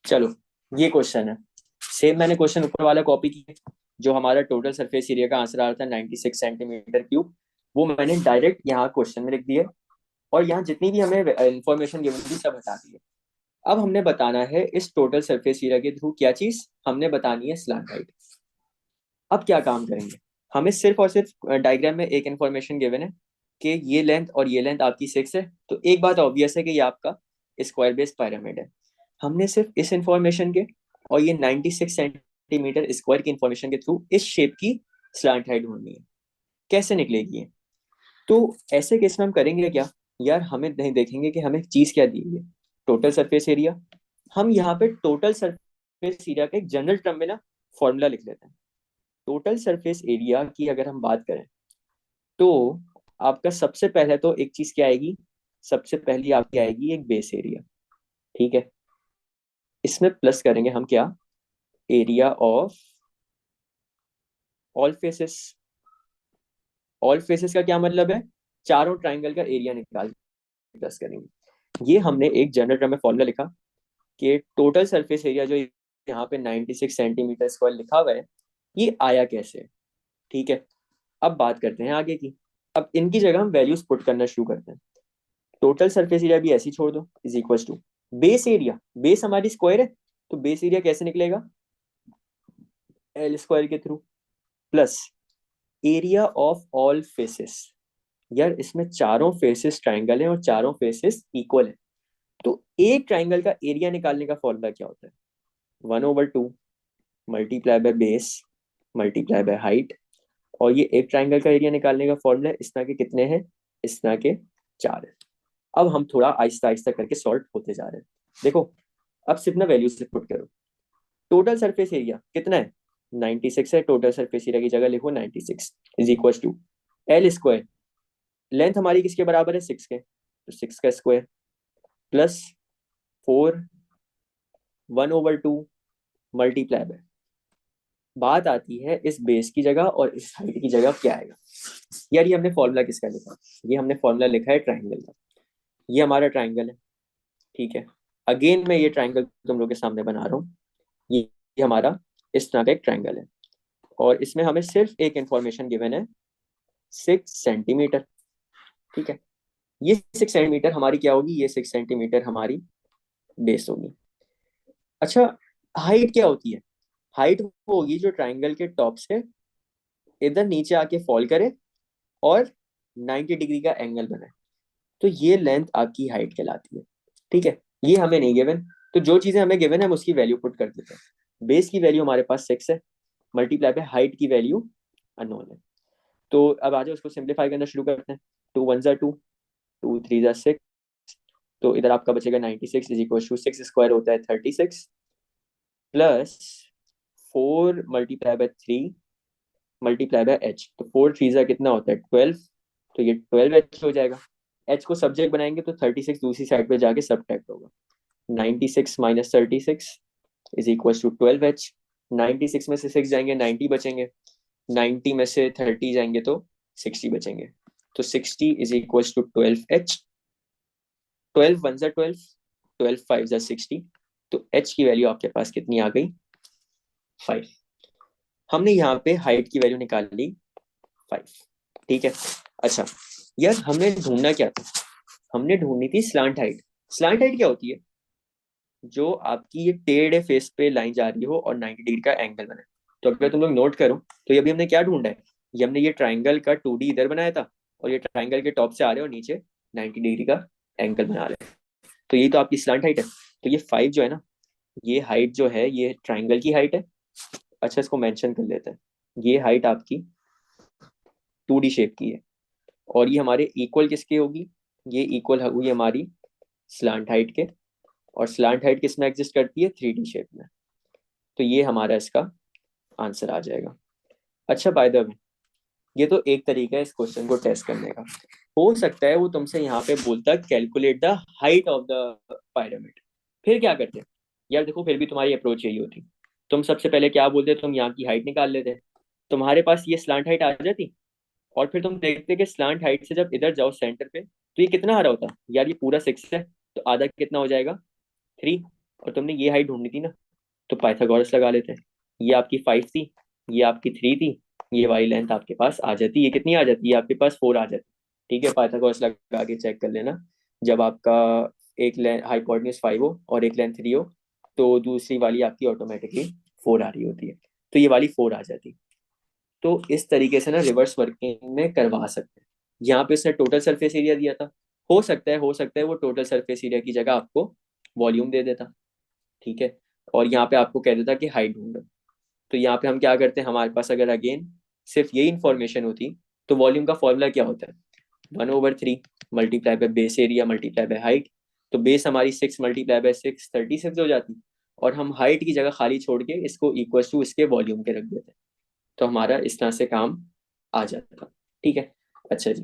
चलो, ये क्वेश्चन है, सेम मैंने क्वेश्चन ऊपर वाला कॉपी किया, जो हमारा टोटल सरफेस एरिया का आंसर आ रहा था 96 सेंटीमीटर क्यूब, वो मैंने डायरेक्ट यहाँ क्वेश्चन में लिख दिया, और यहाँ जितनी भी हमें इंफॉर्मेशन गिवन थी सब हटा दी है। अब हमने बताना है इस टोटल सरफेस एरिया के थ्रू क्या चीज, हमने बतानी है स्लैंट हाइट। अब क्या काम करेंगे, हमें सिर्फ और सिर्फ डायग्राम में एक इन्फॉर्मेशन गिवन है कि ये लेंथ और ये लेंथ आपकी 6 है, तो एक बात ऑब्वियस है कि ये आपका स्क्वायर बेस पिरामिड है। हमने सिर्फ इस इंफॉर्मेशन के और ये 96 सेंटीमीटर स्क्वायर की इंफॉर्मेशन के थ्रू इस शेप की स्लैंट हाइट ढूंढनी है, कैसे निकलेगी ये। तो ऐसे केस में हम करेंगे क्या, यार हमें नहीं देखेंगे कि हमें चीज क्या दी है, टोटल सरफेस एरिया, हम यहाँ पे टोटल सरफेस एरिया का एक जनरल टर्म में ना फॉर्मूला लिख लेते हैं। टोटल सरफेस एरिया की अगर हम बात करें तो आपका सबसे पहले तो एक चीज क्या आएगी, सबसे पहली आपकी आएगी एक बेस एरिया, ठीक है। इसमें प्लस करेंगे हम क्या, area of all faces. All faces का क्या मतलब है, चारों ट्राइंगल का एरिया निकाल प्लस करेंगे। ये हमने एक जनरल टर्म में फॉर्मूला लिखा कि टोटल सरफेस एरिया जो यहाँ पे 96 सेंटीमीटर स्क्वायर लिखा हुआ है, ये आया कैसे, ठीक है। अब बात करते हैं आगे की, अब इनकी जगह हम वैल्यूज पुट करना शुरू करते हैं। टोटल सरफेस एरिया भी ऐसी छोड़ दो, is equal to base area, base हमारी स्क्वायर है, तो बेस एरिया कैसे निकलेगा, एल स्क्वायर के through, plus area of all faces. यार इसमें चारों फेसेस ट्राइंगल है और चारों फेसेस इक्वल है, तो एक ट्राइंगल का एरिया निकालने का फॉर्मूला क्या होता है, 1/2 multiply by base multiply by height, और ये एक ट्राइंगल का एरिया निकालने का फॉर्मूला है, इस तरह के कितने हैं, इस तरह के 4 है। अब हम थोड़ा आहिस्ता आहिस्ता करके सॉल्व होते जा रहे हैं, देखो, अब सिर्फ ना वैल्यू से पुट करो। टोटल सरफेस एरिया कितना है, 96 है, टोटल सरफेस एरिया की जगह लिखो 96 इज इक्वल टू एल स्क्वायर, लेंथ हमारी किसके बराबर है 6 के, तो 6 का स्क्वायर, प्लस 4 1/2 मल्टीप्लाई बाय, बात आती है इस बेस की जगह और इस हाइट की जगह क्या आएगा। यार ये हमने फॉर्मूला किसका लिखा, ये हमने फॉर्मूला लिखा है ट्राइंगल का, ये हमारा ट्राइंगल है, ठीक है। अगेन मैं ये ट्राइंगल तुम लोग के सामने बना रहा हूँ, ये हमारा इस तरह का एक ट्राइंगल है, और इसमें हमें सिर्फ एक इंफॉर्मेशन गिवन है 6 सेंटीमीटर, ठीक है। ये 6 सेंटीमीटर हमारी क्या होगी, ये 6 सेंटीमीटर हमारी बेस होगी। अच्छा, हाइट क्या होती है, हाइट वो होगी जो ट्राइंगल के टॉप से इधर नीचे आके फॉल करे और 90 डिग्री का एंगल बनाए, तो ये लेंथ आपकी हाइट कहलाती है, ठीक है। ये हमें नहीं गिवन, तो जो चीजें हमें गिवन है हम उसकी वैल्यू पुट कर देते हैं। बेस की वैल्यू हमारे पास 6 है, मल्टीप्लाई पे हाइट की वैल्यू अननोन है। तो अब आ जाओ उसको सिंप्लीफाई करना शुरू करते हैं। 2 वन ज़ा 2, 2 थ्री ज़ा 6, तो इधर आपका बचेगा 96 इज इक्वल टू 6 स्क्वायर होता है 36, plus 4 multiply by 3 multiply by H, तो 4 थ्री ज़ा कितना होता है 12, तो ये 12 एच हो जाएगा। एच को सब्जेक्ट बनाएंगे तो 36 दूसरी साइड पे जाके सब्ट्रैक्ट होगा। 96 minus 36 is equal to 12 H. 96 में से 6 जाएंगे 90 बचेंगे, 90 में से 30 जाएंगे तो 60 बचेंगे। तो 60 is equal to 12 H. 12 one ज़ा 12, 12 फाइव ज़ा 60, तो एच की वैल्यू आपके पास कितनी आ गई 5। हमने यहाँ पे हाइट की वैल्यू निकाल ली 5। ठीक है। अच्छा यार हमने ढूंढना क्या था, हमने ढूंढनी थी स्लांट हाइट। स्लांट हाइट क्या होती है, जो आपकी ये टेढ़े फेस पे लाइन जा रही हो और 90 डिग्री का एंगल बने। तो अगर तुम लोग नोट करो तो ये अभी हमने क्या ढूंढा है, ये हमने ये ट्राइंगल का 2D इधर बनाया था और ये ट्राइंगल के टॉप से आ रहे हो और नीचे 90 डिग्री का एंगल बना रहे हैं। तो ये तो आपकी स्लांट हाइट है। तो ये 5 जो है ना, ये हाइट जो है ये ट्राइंगल की हाइट है। अच्छा इसको मेंशन कर लेते हैं, ये हाइट आपकी 2D शेप की है और ये हमारे इक्वल किसके होगी, ये इक्वल हुई हमारी स्लांट हाइट के। और स्लांट हाइट किस में एग्जिस्ट करती है 3D शेप में। तो ये हमारा इसका आंसर आ जाएगा। अच्छा बाय द वे, ये तो एक तरीका है इस क्वेश्चन को टेस्ट करने का। हो सकता है वो तुमसे यहाँ पे बोलता calculate the height of the pyramid, फिर क्या करते यार, देखो फिर भी तुम्हारी अप्रोच यही होती, तुम सबसे पहले क्या बोलते, तुम यहाँ की हाइट निकाल लेते, तुम्हारे पास ये स्लांट हाइट आ जाती, और फिर तुम देखते कि स्लांट हाइट से जब इधर जाओ सेंटर पे तो ये कितना आ रहा होता यार, ये पूरा 6 है, तो आधा कितना हो जाएगा 3। और तुमने ये हाइट ढूंढनी थी ना, तो पाइथागोरस लगा लेते हैं। ये आपकी 5 थी, ये आपकी 3 थी, ये वाली लेंथ आपके पास आ जाती, ये कितनी आ जाती है आपके पास 4 आ जाती। ठीक है, पाइथागोरस लगा के चेक कर लेना। जब आपका एक लेंथ हाइपोटेन्यूज 5 हो और एक लेंथ 3 हो, तो दूसरी वाली आपकी ऑटोमेटिकली 4 आ रही होती है, तो ये वाली 4 आ जाती। तो इस तरीके से ना रिवर्स वर्किंग में करवा सकते हैं। यहाँ पे उसने टोटल सरफेस एरिया दिया था, हो सकता है वो टोटल सरफेस एरिया की जगह आपको वॉल्यूम दे देता। ठीक है, और यहाँ पे आपको कह देता कि हाइट ढूंढो। तो यहाँ पे हम क्या करते हैं, हमारे पास अगर अगेन सिर्फ यही इंफॉर्मेशन होती तो वॉल्यूम का फॉर्मूला क्या होता है 1/3 multiply by base area multiply by height. तो बेस हमारी 6 मल्टीप्लाई बाय 6 36 हो जाती, और हम हाइट की जगह खाली छोड़ के इसको इक्वल टू इसके वॉल्यूम के रख देते, तो हमारा इस तरह से काम आ जाता। ठीक है। अच्छा जी।